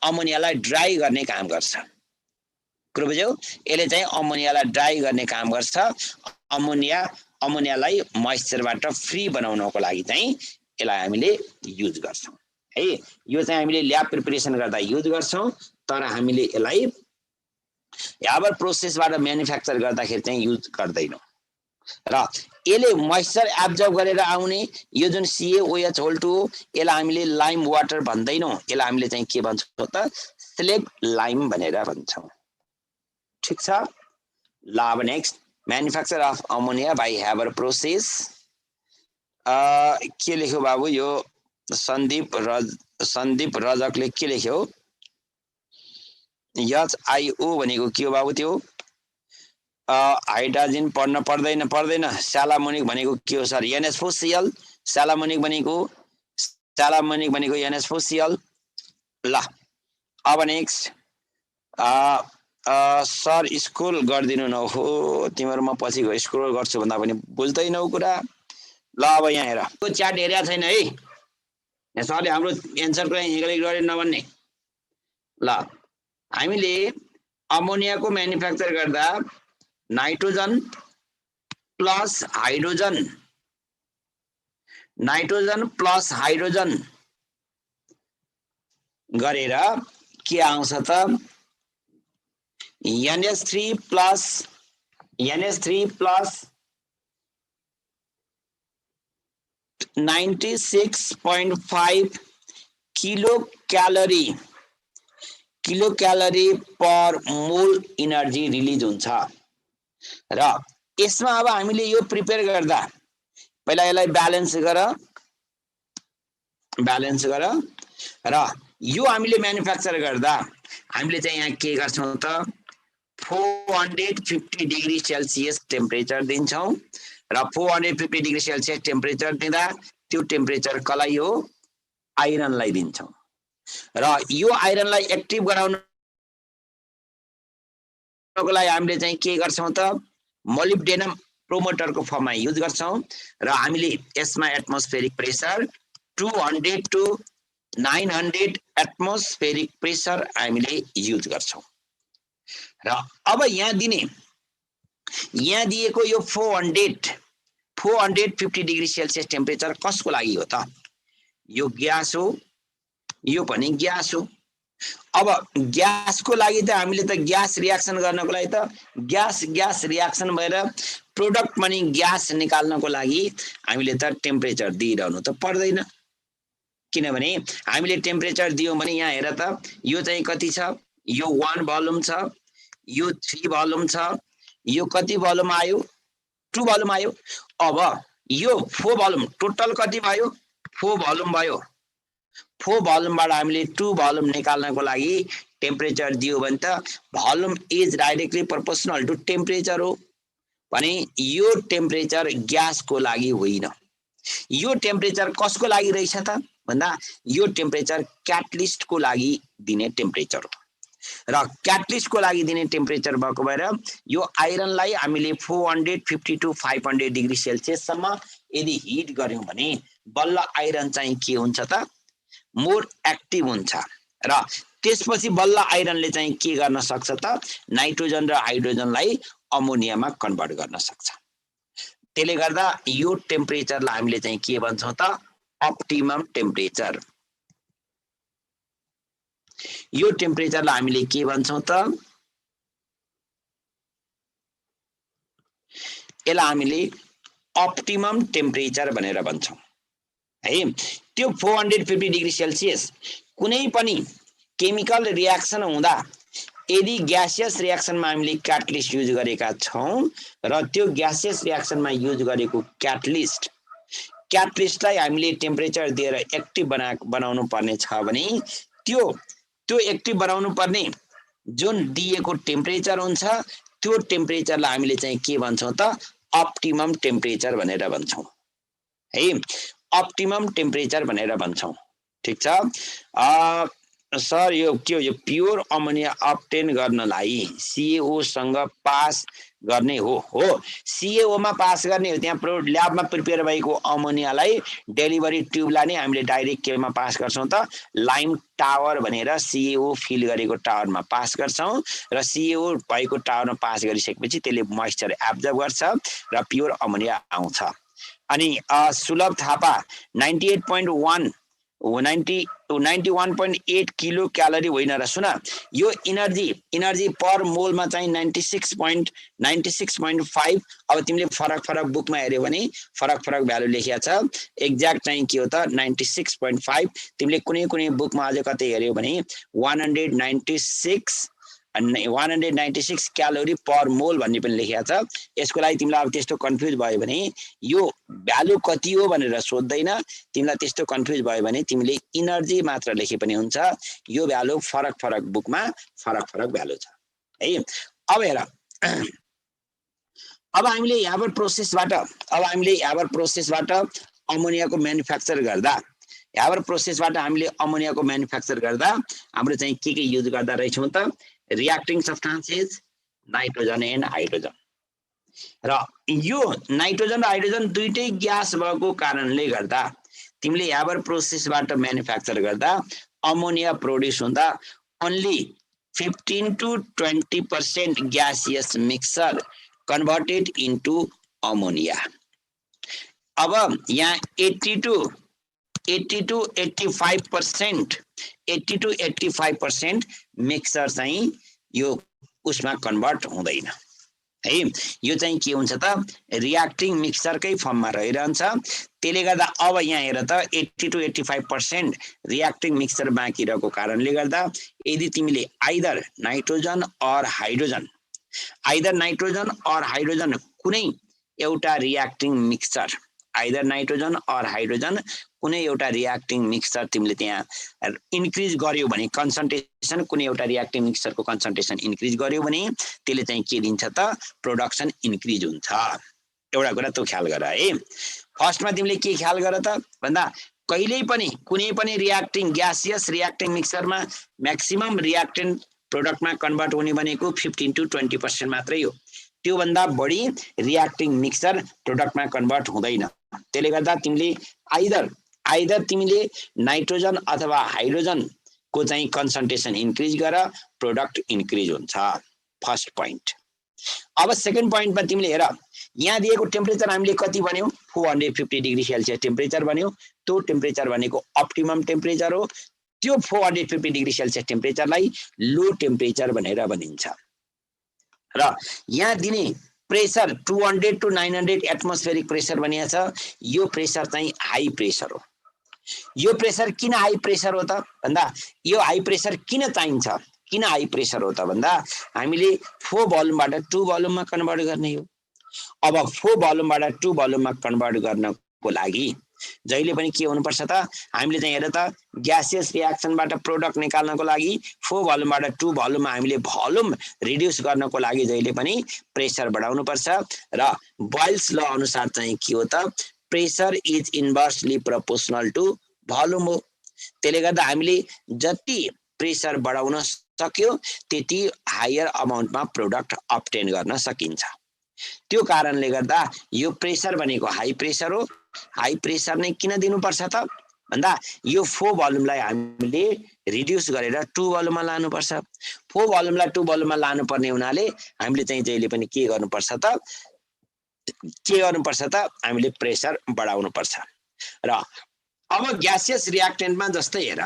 अमोनियालाई ड्राई गर्ने काम गर्छ कुरो बुझ्यौ यसले चाहिँ अमोनियालाई ड्राई गर्ने काम गर्छ अमोनियालाई मोइस्चरबाट फ्री बनाउनको लागि चाहिँ यसलाई हामीले युज गर्छौं है। यो चाहिँ हामीले ल्याब प्रिपरेसन गर्दा युज गर्छौं, तर हामीले यसलाई ह्याबर प्रोसेसबाट म्यानुफ्याक्चर गर्दाखेरि चाहिँ युज गर्दैनौं। र यसले मोइस्चर एब्जर्ब गरेर आउने यो जुन CaOH2 यसलाई हामीले लाइम वाटर भन्दैनौं, यसलाई हामीले चाहिँ के भन्छौं त स्लेग लाइम भनेर भन्छौं। ठीक छ। ल अब next manufacture of ammonia by Haber process. के लेख्यो बाबु यो सन्दीप रजकले के लेख्यो? HIO भनेको के हो बाबु? त्यो हाइड्रोजन पढ्न पर्दैन। स्यालामोनिक भनेको के हो सर? NH4Cl। स्यालामोनिक भनेको NH4Cl। ल अब नेक्स्ट सर स्क्रोल गरिदिनु न। हो तिम्रो म पछि गएर स्क्रोल गर्छु भन्दा पनि बुझ्दैनौ कुरा। ल अब यहाँ हेर, त्यो च्याट हेरेको छैन है, यहाँ सरले हाम्रो एन्सरको यहाँ गरे नभन्ने। ल हामीले अमोनियाको म्यानुफ्याक्चर गर्दा नाइट्रोजन प्लस हाइड्रोजन गरेर के आउँछ त NH3 plus 96.5 kilo calorie per मोल इनर्जी रिलिज हुन्छ। र यसमा अब हामीले यो प्रिपेयर गर्दा पहिला यसलाई ब्यालेन्स गर र यो हामीले म्यानुफ्याक्चर गर्दा हामीले चाहिँ यहाँ के गर्छौं त 450 डिग्री सेल्सियस टेम्परेचर दिन्छौं र 450 डिग्री सेल्सियस टेम्परेचर दिँदा त्यो टेम्परेचर कलाई हो? आइरनलाई दिन्छौं। र यो आइरनलाई एक्टिभ गराउनको लागि हामीले चाहिँ के गर्छौं त मोलिब्डेनम प्रोमोटरको फर्ममा युज गर्छौं र हामीले यसमा atmospheric pressure 200 to 900 atmospheric pressure हामीले युज गर्छौं। र अब यहाँ दिएको यो 450 डिग्री सेल्सियस टेम्परेचर कसको लागि हो त? यो ग्यास हो, यो पनि ग्यास हो। अब ग्यासको लागि त हामीले त ग्यास रियाक्सन गर्नको लागि त ग्यास रियाक्सन भएर प्रोडक्ट पनि ग्यास निकाल्नको लागि हामीले त टेम्परेचर दिइरहनु त पर्दैन, किनभने हामीले टेम्परेचर दियौं भने यहाँ हेर त यो चाहिँ कति छ? यो 1 भोल्युम छ, यो 3 भोल्युम छ, यो कति भोल्युम आयो? 2 भोल्युम आयो। अब यो 4 भोल्युम टोटल कति भयो? 4 भोल्युम भयो। 4 भोल्युमबाट हामीले 2 भोल्युम निकाल्नको लागि टेम्परेचर दियो भने त volume is directly proportional to temperature हो भने यो टेम्परेचर ग्यासको लागि होइन। यो टेम्परेचर कसको लागि रहेछ त भन्दा यो टेम्परेचर क्याटलिस्टको लागि दिने टेम्परेचर हो। र क्याटलिस्टको लागि दिने टेम्परेचर भएको भएर यो आइरनलाई हामीले 450 to 500 डिग्री सेल्सियस सम्म यदि हिट गर्यौं भने बल्ल आइरन चाहिँ के हुन्छ त मोर एक्टिभ हुन्छ र त्यसपछि बल्ल आइरनले चाहिँ के गर्न सक्छ त नाइट्रोजन र हाइड्रोजनलाई अमोनियामा कन्भर्ट गर्न सक्छ। त्यसले गर्दा यो टेम्परेचरलाई हामीले चाहिँ के भन्छौं त अप्टिमम टेम्परेचर। यो टेम्परेचरलाई हामीले के भन्छौं त यसलाई हामीले अप्टिमम टेम्परेचर भनेर भन्छौं है। त्यो 450 डिग्री सेल्सियस कुनै पनि केमिकल रियाक्सन हुँदा यदि ग्यासियस रियाक्सनमा हामीले क्याटलिस्ट युज गरेका छौं र त्यो ग्यासियस रियाक्सनमा युज गरेको क्याटलिस्टलाई हामीले टेम्परेचर दिएर एक्टिभ बनाउनु पर्ने छ भने त्यो एक्टिभ बनाउनु पर्ने जुन दिएको टेम्परेचर हुन्छ त्यो टेम्परेचरलाई हामीले चाहिँ के भन्छौं त अप्टिमम टेम्परेचर भनेर भन्छौं है। अप्टिमम टेम्परेचर भनेर भन्छौं। ठीक छ। सर यो के हो, यो प्योर अमोनिया अब्टेन गर्नलाई CaO सँग पास गर्ने हो CaO मा पास गर्ने हो। त्यहाँ ल्याबमा प्रिपेयर भएको अमोनियालाई डेलिभरी ट्युबलाई नै हामीले डाइरेक्ट केमा पास गर्छौं त, लाइम टावर भनेर CaO फिल गरेको टावरमा पास गर्छौं र CaO भएको टावरमा पास गरिसकेपछि त्यसले मोइस्चर एब्जर्ब गर्छ र प्योर अमोनिया आउँछ। अनि सुलभ थापा 98.1 91.8 किलो क्यालोरी होइन र। सुन, यो इनर्जी पर मोलमा चाहिँ 96.5। अब तिमीले फरक बुकमा हेर्यो भने फरक भ्यालु लेखिया छ, एक्ज्याक्ट चाहिँ के हो त 96.5। तिमीले कुनै बुकमा अझै कतै हेर्यो भने 196 क्यालोरी पर मोल भन्ने पनि लेखिया छ। यसको लागि तिमीलाई अब त्यस्तो कन्फ्युज भयो भने यो भ्यालु कति हो भनेर सोध्दैन, तिमीलाई त्यस्तो कन्फ्युज भयो भने तिमीले इनर्जी मात्र लेखे पनि हुन्छ। यो भ्यालु फरक बुकमा फरक भ्यालु छ है। अब हेर, अब हामीले यहाँबाट प्रोसेसबाट अमोनियाको म्यानुफ्याक्चर गर्दा हाम्रो चाहिँ के युज गर्दा रहेछौँ त, रियाक्टिङ सब्स्टान्सेस नाइट्रोजन एन्ड हाइड्रोजन। र यो नाइट्रोजन र हाइड्रोजन दुईटै ग्यास भएको कारणले गर्दा तिमीले यहाँबाट प्रोसेसबाट म्यानुफ्याक्चर गर्दा अमोनिया प्रोड्युस हुँदा only 15 to 20% gaseous mixture converted into ammonia. अब यहाँ 80 to 85% मिक्सचर चाहिँ यो उसमा कन्भर्ट हुँदैन है। यो चाहिँ के हुन्छ त, रियाक्टिङ मिक्सचरकै फर्ममा रहिरहन्छ। त्यसले गर्दा अब यहाँ हेर त 80 to 85% रियाक्टिङ मिक्सचर बाँकी रहेको कारणले गर्दा यदि तिमीले आइदर नाइट्रोजन अर हाइड्रोजन कुनै एउटा रियाक्टिङ मिक्सचर तिमीले त्यहाँ इन्क्रिज गर्यो भने, कन्सन्ट्रेसन कुनै एउटा रियाक्टिङ मिक्सचरको कन्सन्ट्रेसन इन्क्रिज गर्यो भने त्यसले चाहिँ के दिन्छ त, प्रोडक्सन इन्क्रिज हुन्छ। एउटा कुरा त ख्याल गर है। फर्स्टमा तिमीले के ख्याल गर त भन्दा, कहिल्यै पनि कुनै पनि ग्यासियस रियाक्टिङ मिक्सचरमा म्याक्सिमम रियाक्टेन्ट प्रोडक्टमा कन्भर्ट हुने भनेको 15 to 20% मात्रै हो। त्योभन्दा बढी रियाक्टिङ मिक्सचर प्रोडक्टमा कन्भर्ट हुँदैन। त्यसले गर्दा तिमीले आइदर तिमीले नाइट्रोजन अथवा हाइड्रोजनको चाहिँ कन्सन्ट्रेसन इन्क्रिज गर, प्रोडक्ट इन्क्रिज हुन्छ। First point. अब सेकेन्ड पोइन्टमा तिमीले हेर, यहाँ दिएको टेम्परेचर हामीले कति भन्यौ, 450 डिग्री सेल्सियस टेम्परेचर भन्यौ। त्यो टेम्परेचर भनेको अप्टिमम टेम्परेचर हो। त्यो 450 डिग्री सेल्सियस टेम्परेचरलाई लो टेम्परेचर भनेर भनिन्छ। र यहाँ दिने प्रेसर 200 to 900 एटमोस्फेरिक प्रेसर भनिएको छ। यो प्रेसर चाहिँ हाई प्रेसर हो। यो प्रेसर किन हाई प्रेसर हो त भन्दा, यो हाई प्रेसर किन चाहिन्छ, किन हाई प्रेसर हो त भन्दा, हामीले 4 भोल्युमबाट 2 भोल्युममा कन्भर्ट गर्ने हो। अब 4 भोल्युमबाट 2 भोल्युममा कन्भर्ट गर्नको लागि जहिले पनि के हुनुपर्छ त, हामीले चाहिँ हेर त, ग्यासियस रियाक्सनबाट प्रोडक्ट निकाल्नको लागि 4 भोल्युमबाट 2 भोल्युममा हामीले भोल्युम रिड्युस गर्नको लागि जहिले पनि प्रेसर बढाउनु पर्छ। र बोइल्स ल अनुसार चाहिँ के हो त, pressure is inversely proportional to volume हो। त्यसले गर्दा हामीले जति प्रेसर बढाउन सक्यो त्यति हायर अमाउन्टमा प्रोडक्ट अब्टेन गर्न सकिन्छ। त्यो कारणले गर्दा यो प्रेसर भनेको हाई प्रेसर हो। हाई प्रेसर नै किन दिनुपर्छ त भन्दा, यो 4 भोल्युमलाई हामीले रिड्युस गरेर 2 भोल्युममा लानुपर्छ। 4 भोल्युमलाई 2 भोल्युममा लानुपर्ने हुनाले हामीले चाहिँ जहिले पनि के गर्नुपर्छ त, हामीले प्रेसर बढाउनु पर्छ। र अब ग्यासियस रियाक्टेन्टमा जस्तै हेर,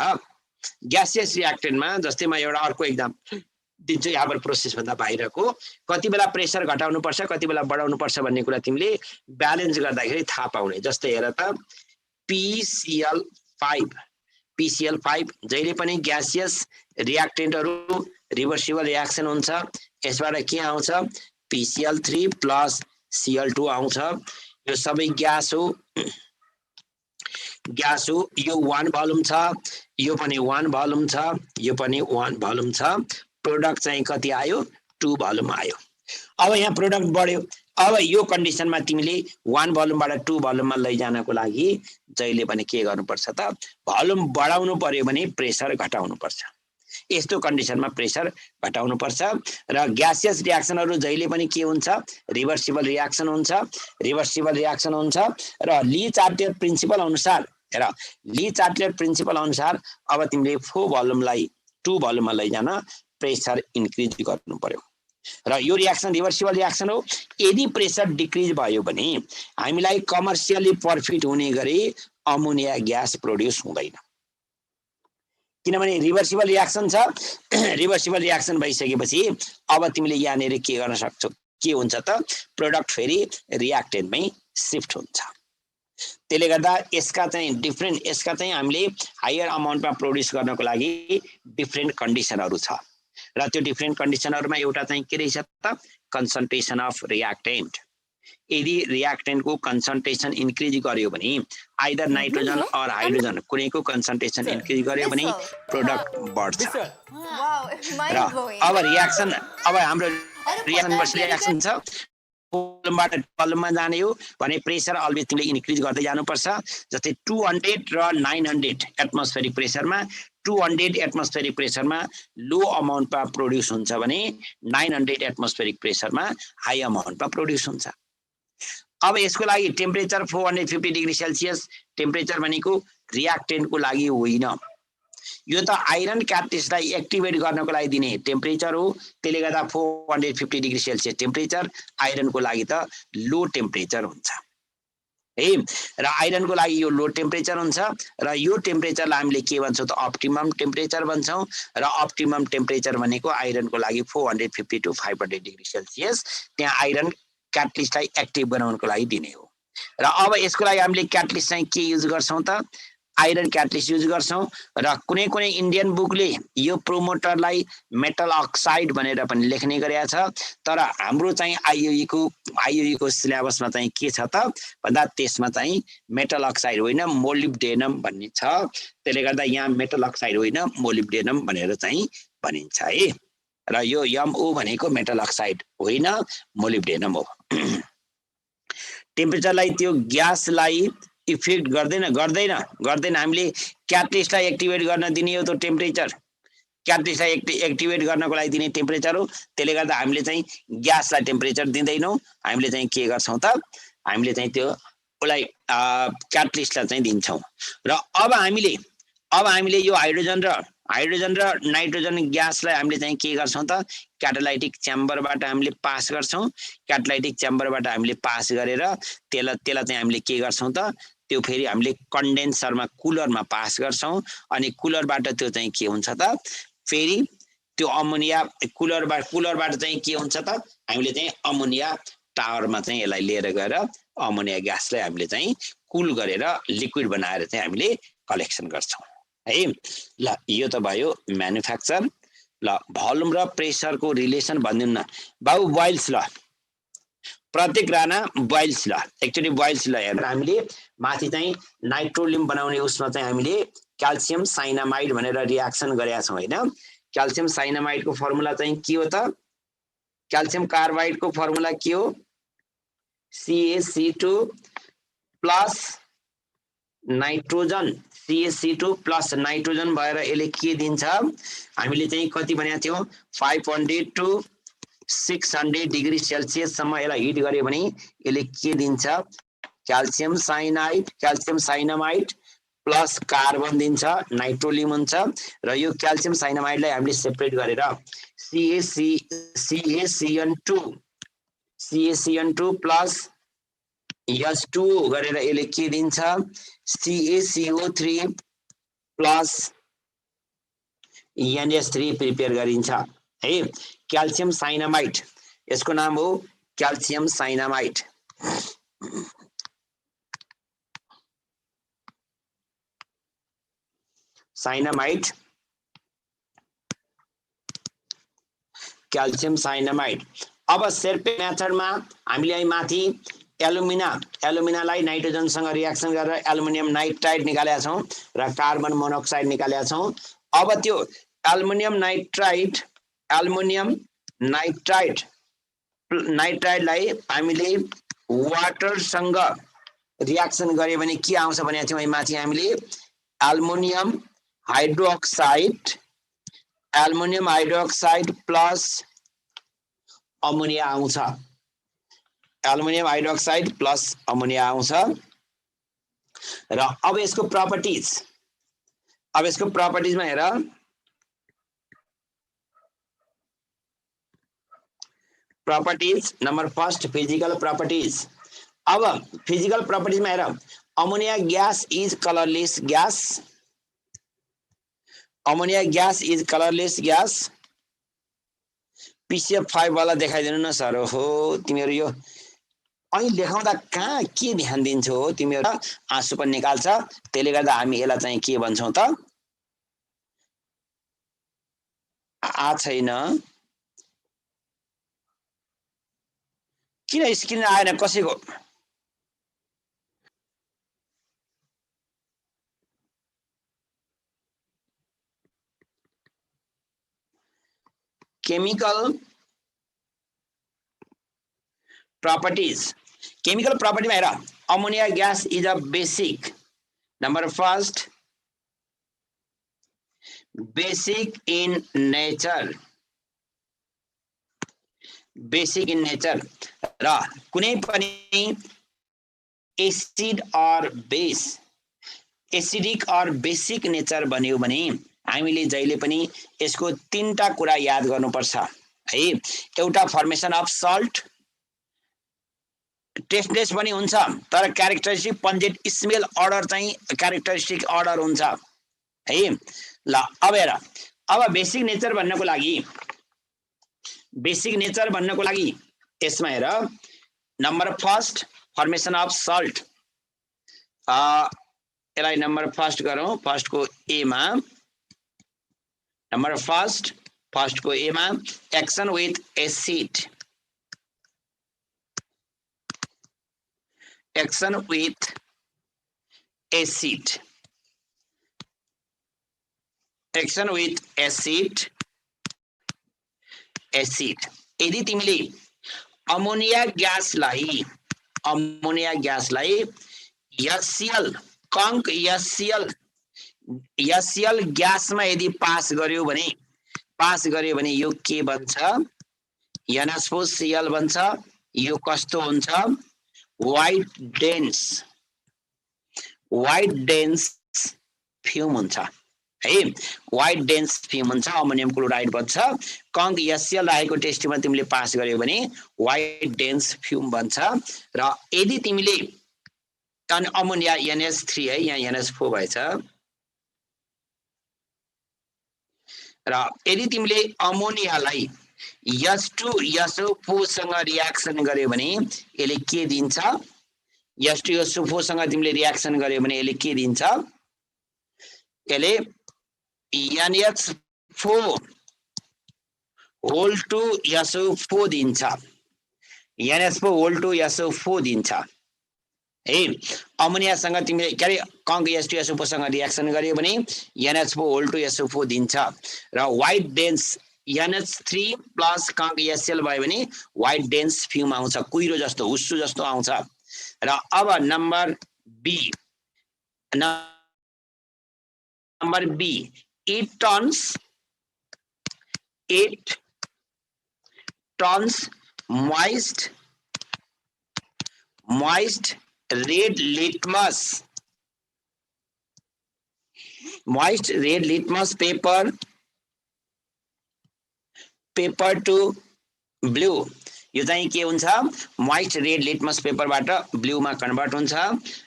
जस्तै म एउटा अर्को एक्जाम्पल दिन्छु। यहाँबाट प्रोसेस भन्दा बाहिरको कति बेला प्रेसर घटाउनु पर्छ, कति बेला बढाउनु पर्छ भन्ने कुरा तिमीले ब्यालेन्स गर्दाखेरि थाहा पाउने। जस्तै हेर त, PCl5 जहिले पनि ग्यासियस रियाक्टेन्टहरू रिभर्सिबल रियाक्सन हुन्छ। यसबाट के आउँछ, PCl3 प्लस Cl2 आउँछ। यो सबै ग्यास हो। यो 1 भोल्युम छ, यो पनि 1 भोल्युम छ, यो पनि 1 भोल्युम छ। प्रोडक्ट चाहिँ कति आयो, 2 भोल्युम आयो। अब यहाँ प्रोडक्ट बढ्यो। अब यो कन्डिसनमा तिमीले 1 भोल्युमबाट 2 भोल्युममा लैजानको लागि जहिले पनि के गर्नुपर्छ त भोल्युम बढाउनु पर्यो भने प्रेसर घटाउनु पर्छ। यस्तो कन्डिसनमा प्रेसर घटाउनु पर्छ र ग्यासियस रियाक्सनहरु जहिले पनि के हुन्छ रिभर्सिबल रियाक्सन हुन्छ। रिभर्सिबल रियाक्सन हुन्छ र ली चार्टियर प्रिन्सिपल अनुसार हेर ली चार्टियर प्रिन्सिपल अनुसार अब तिमीले 4 भोल्युमलाई 2 भोल्युममा लैजान प्रेसर इन्क्रिज गर्नु पर्यो र यो रियाक्सन रिभर्सिबल रियाक्सन हो। यदि प्रेसर डिक्रिज भयो भने हामीलाई कमर्सियली प्रॉफिट हुने गरी अमोनिया ग्यास प्रोड्युस हुँदैन, किनभने रिभर्सिबल रियाक्सन छ। रिभर्सिबल रियाक्सन भइसकेपछि अब तिमीले यहाँनेर के गर्न सक्छौ, के हुन्छ त प्रोडक्ट फेरि रियाक्टेन्टमै सिफ्ट हुन्छ। त्यसले गर्दा यसका चाहिँ डिफरेन्ट यसका चाहिँ हामीले हायर अमाउन्टमा प्रोड्युस गर्नको लागि डिफरेन्ट कन्डिसनहरु छ र त्यो डिफरेन्ट कन्डिसनहरुमा एउटा चाहिँ के रहेछ त कन्सन्ट्रेसन अफ रियाक्टेन्ट। यदि रियाक्टेन्टको कन्सन्ट्रेसन इन्क्रिज गर्यो भने आइदर नाइट्रोजन अर हाइड्रोजन कुनैको कन्सन्ट्रेसन इन्क्रिज गर्यो भने प्रोडक्ट बढ्छ। र अब रियाक्सन अब हाम्रो रियाक्सन वर्स रियाक्सन छ भोल्युमबाट भोल्युममा जाने हो भने प्रेसर अलवेज तिमीले इन्क्रिज गर्दै जानुपर्छ। जस्तै 200 र 900 एटमोस्फेरिक प्रेसरमा 200 एटमोस्फेरिक प्रेसरमा लो अमाउन्टमा प्रोड्युस हुन्छ भने 900 एटमोस्फेरिक प्रेसरमा हाई अमाउन्टमा प्रोड्युस हुन्छ। अब यसको लागि टेम्परेचर 450 डिग्री सेल्सियस टेम्परेचर भनेको रियाक्टेन्टको लागि होइन, यो त आइरन क्याटालिस्टलाई एक्टिभेट गर्नको लागि दिने टेम्परेचर हो। त्यसले गर्दा 450 डिग्री सेल्सियस टेम्परेचर आइरनको लागि त लो टेम्परेचर हुन्छ है। र आइरनको लागि यो लो टेम्परेचर हुन्छ र यो टेम्परेचरलाई हामीले के भन्छौँ त अप्टिमम टेम्परेचर भन्छौँ र अप्टिमम टेम्परेचर भनेको आइरनको लागि 450 टु 500 डिग्री सेल्सियस त्यहाँ आइरन क्याटालिस्टलाई एक्टिभ बनाउनको लागि दिने हो। र अब यसको लागि हामीले क्याटालिस्ट चाहिँ के युज गर्छौँ त आइरन क्याटालिस्ट युज गर्छौँ र कुनै कुनै इन्डियन बुकले यो प्रोमोटरलाई मेटल अक्साइड भनेर पनि लेख्ने गरेको छ, तर हाम्रो चाहिँ आइयुई को सिलेबसमा चाहिँ के छ त भन्दा त्यसमा चाहिँ मेटल अक्साइड होइन मोलिब्डेनम भन्ने छ। त्यसले गर्दा यहाँ मेटल अक्साइड होइन मोलिब्डेनम भनेर चाहिँ भनिन्छ है। र यो MO भनेको मेटल अक्साइड होइन मोलिब्डेनम हो। टेम्परेचरलाई त्यो ग्यासलाई इफेक्ट गर्दैन हामीले क्याटालिस्टलाई एक्टिभेट गर्न दिने हो त्यो टेम्परेचर क्याटालिस्टलाई एक्टिभेट गर्नको लागि दिने टेम्परेचर हो। त्यसले गर्दा हामीले चाहिँ ग्यासलाई टेम्परेचर दिँदैनौँ, हामीले चाहिँ के गर्छौँ त हामीले चाहिँ त्यो उसलाई क्याटालिस्टलाई चाहिँ दिन्छौँ। र अब हामीले यो हाइड्रोजन र नाइट्रोजन ग्यासलाई हामीले चाहिँ के गर्छौँ त क्याटालाइटिक च्याम्बरबाट हामीले पास गर्छौँ। क्याटालाइटिक च्याम्बरबाट हामीले पास गरेर त्यसलाई चाहिँ हामीले के गर्छौँ त त्यो फेरि हामीले कन्डेन्सरमा कुलरमा पास गर्छौँ अनि कुलरबाट त्यो चाहिँ के हुन्छ त फेरि त्यो अमोनिया कुलरबाट चाहिँ के हुन्छ त हामीले चाहिँ अमोनिया टावरमा चाहिँ यसलाई लिएर गएर अमोनिया ग्यासलाई हामीले चाहिँ कुल गरेर लिक्विड बनाएर चाहिँ हामीले कलेक्सन गर्छौँ है। ल यो त भयो म्यानुफ्याक्चर। ल भोल्युम र प्रेसरको रिलेसन भनिदिउँ न बाबु बोइल्स ल प्रत्येक राणा बोइल्स ल एक्चुअली बोइल्स ल हेरेर हामीले माथि चाहिँ नाइट्रोलियम बनाउने उसमा चाहिँ हामीले क्याल्सियम साइनामाइड भनेर रियाक्सन गरेका छौँ होइन। क्याल्सियम साइनामाइडको फर्मुला चाहिँ के हो त क्याल्सियम कार्बाइडको फर्मुला के हो CaC2 plus nitrogen CaC2 plus nitrogen भएर यसले के दिन्छ हामीले चाहिँ कति भनेको थियौँ 500 टु 600 डिग्री सेल्सियस सम्म यसलाई हिट गर्यो भने यसले के दिन्छ क्याल्सियम साइनामाइड प्लस कार्बन दिन्छ नाइट्रोलियम हुन्छ। र यो क्याल्सियम साइनामाइडलाई हामीले सेपरेट गरेर CaCN2 प्लस H2 गरेर यसले के दिन्छ CaCO3 प्लस NH3 प्रिपेयर गरिन्छ है। क्याल्सियम साइनामाइड यसको नाम हो क्याल्सियम साइनामाइड। Calcium cyanamide. अब सेर्पे मेथडमा हामीले અહીં माथि एलुमिनालाई नाइट्रोजनसँग रियाक्सन गरेर एल्युमिनियम नाइट्राइड निकालेका छौँ र कार्बन मोनोक्साइड निकालेका छौँ। अब त्यो एल्युमिनियम नाइट्राइड नाइट्राइडलाई हामीले वाटरसँग रियाक्सन गरे भने के आउँछ भनेको थियौँ माथि हामीले एल्युमिनियम हाइड्रोक्साइड प्लस अमोनिया आउँछ। एल्युमिनियम हाइड्रोक्साइड प्लस अमोनिया आउँछ। र अब यसको प्रपर्टिजमा हेर, properties number first physical properties. अब फिजिकल प्रपर्टिजमा हेर, ammonia gas is colourless gas. Ammonia gas is colourless gas. PCF5 वाला देखाइदिनु न सर। हो तिमीहरू यो अहिले देखाउँदा कहाँ के ध्यान दिन्छौ हो तिमीहरू? आँसु पनि निकाल्छ। त्यसले गर्दा हामी यसलाई चाहिँ के भन्छौँ त? छैन किन स्क्रिन आएन कसैको? केमिकल प्रपर्टीमा हेर, ammonia gas is a basic, number first basic in nature र कुनै पनि acid or base, acidic or basic nature बन्यो भने हामीले जहिले पनि यसको तीनटा कुरा याद गर्नुपर्छ है। एउटा फर्मेसन अफ सल्ट, टेस्टलेस पनि हुन्छ तर क्यारेक्टरिस्टिक पन्जेन्ट स्मेल अर्डर चाहिँ क्यारेक्टरिस्टिक अर्डर हुन्छ है। ल अब हेर, अब बेसिक नेचर भन्नको लागि यसमा हेर, number first formation of salt. यसलाई नम्बर फर्स्ट गरौँ। फर्स्टको एमा, नम्बर फर्स्टको एमा action with acid, action with acid, action with acid. यदि तिमीले अमोनिया ग्यासलाई HCl कङ्क HCl ग्यासमा यदि पास गर्यो भने यो के बन्छ? NH4Cl बन्छ। यो कस्तो हुन्छ? व्हाइट डेन्स फ्युम हुन्छ है। व्हाइट डेन्स फ्युम हुन्छ, अमोनियम क्लोराइड बन्छ। कङ्क HCl राखेको टेस्टमा तिमीले पास गर्यो भने व्हाइट डेन्स फ्युम बन्छ। र यदि तिमीले अमोनिया NH3 है, यहाँ NH4 भएछ। र यदि तिमीले अमोनियालाई H2SO4 सँग रियाक्सन गर्यो भने यसले के दिन्छ? H2SO4 सँग तिमीले रियाक्सन गर्यो भने यसले के दिन्छ? यसले NH4 होल टु SO4 दिन्छ। NH4 होल टु SO4 दिन्छ है। अमोनियासँग तिमीले के अरे कङ्क H2SO4 सँग रियाक्सन गर्यो भने NH4 होल टु SO4 दिन्छ। र white dense NH3 plus conc HCl भयो भने व्हाइट डेन्स फ्युम आउँछ, कुहिरो जस्तो, हुस्सु जस्तो आउँछ। र अब number B, it turns moist red litmus paper to blue। यो चाहिँ के हुन्छ? मोइस्ट रेड लिटमस पेपरबाट ब्लूमा कन्भर्ट हुन्छ।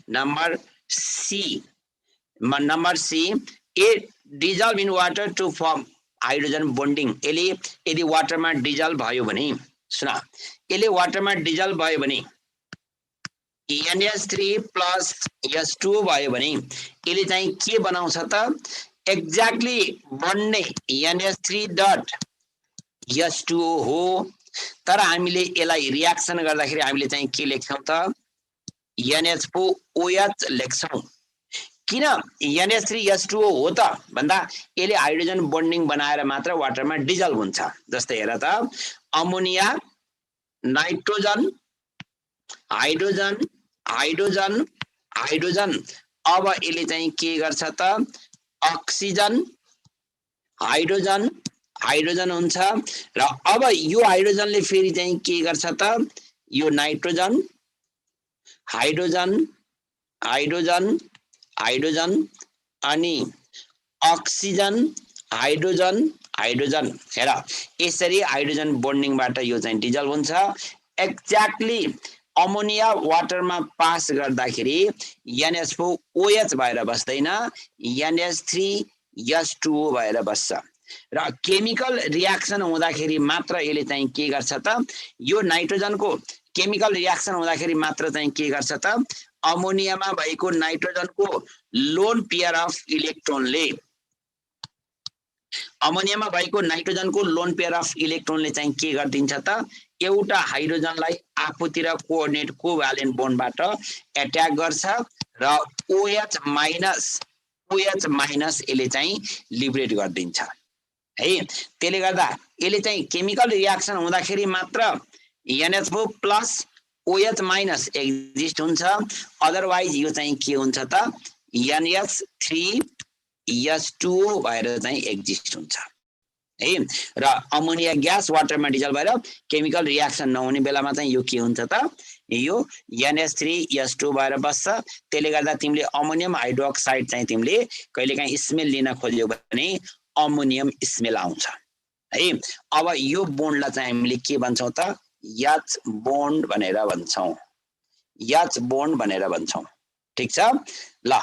Number C, it dissolve in water to form hydrogen bonding. यसले यदि वाटरमा डिजल्भ भयो भने, सुन, यसले वाटरमा डिजल्भ भयो भने NH3 प्लस H2O भयो भने यसले चाहिँ के बनाउँछ त? एक्ज्याक्टली बन्ने NH3 डट H2O हो। तर हामीले यसलाई रियाक्सन गर्दाखेरि हामीले चाहिँ के लेख्छौँ त? NH4OH लेख्छौँ। किन NH3H2O हो त भन्दा यसले हाइड्रोजन बन्डिङ बनाएर मात्र वाटरमा डिजल्भ हुन्छ। जस्तै हेर त, ammonia nitrogen hydrogen hydrogen hydrogen. अब यसले चाहिँ के गर्छ त अक्सिजन हाइड्रोजन हाइड्रोजन हुन्छ र अब यो हाइड्रोजनले फेरि चाहिँ के गर्छ त यो नाइट्रोजन हाइड्रोजन हाइड्रोजन हाइड्रोजन अनि अक्सिजन हाइड्रोजन हाइड्रोजन। हेर यसरी हाइड्रोजन बन्डिङबाट यो चाहिँ डिजल्भ हुन्छ। एक्ज्याक्टली अमोनिया वाटरमा पास गर्दाखेरि NH4 OH भएर बस्दैन, NH3H2O भएर बस्छ र केमिकल रियाक्सन हुँदाखेरि मात्र यसले चाहिँ के गर्छ त यो नाइट्रोजनको केमिकल रियाक्सन हुँदाखेरि मात्र चाहिँ के गर्छ त अमोनियामा भएको नाइट्रोजनको लोन पेयर अफ इलेक्ट्रोनले अमोनियामा भएको नाइट्रोजनको लोन पेयर अफ इलेक्ट्रोनले चाहिँ के गरिदिन्छ त एउटा हाइड्रोजनलाई आफूतिर कोअर्डिनेट कोभ्यालेन्ट बोन्डबाट एट्याक गर्छ र OH माइनस यसले चाहिँ लिबरेट गरिदिन्छ है। त्यसले गर्दा यसले चाहिँ केमिकल रियाक्सन हुँदाखेरि मात्र NH4 plus OH minus exist हुन्छ, अदरवाइज यो चाहिँ के हुन्छ त NH3H2O भएर चाहिँ एक्जिस्ट हुन्छ है। र अमोनिया ग्यास वाटरमा डिजल्भ भएर केमिकल रियाक्सन नहुने बेलामा चाहिँ यो के हुन्छ त यो NH3H2O भएर बस्छ। त्यसले गर्दा तिमीले अमोनियम हाइड्रोक्साइड चाहिँ तिमीले कहिलेकाहीँ स्मेल लिन खोज्यौ भने अमोनियम स्मेल आउँछ है। अब यो बोन्डलाई चाहिँ हामीले के भन्छौँ त H बोन्ड भनेर भन्छौँ, H बोन्ड भनेर भन्छौँ। ठिक छ ल।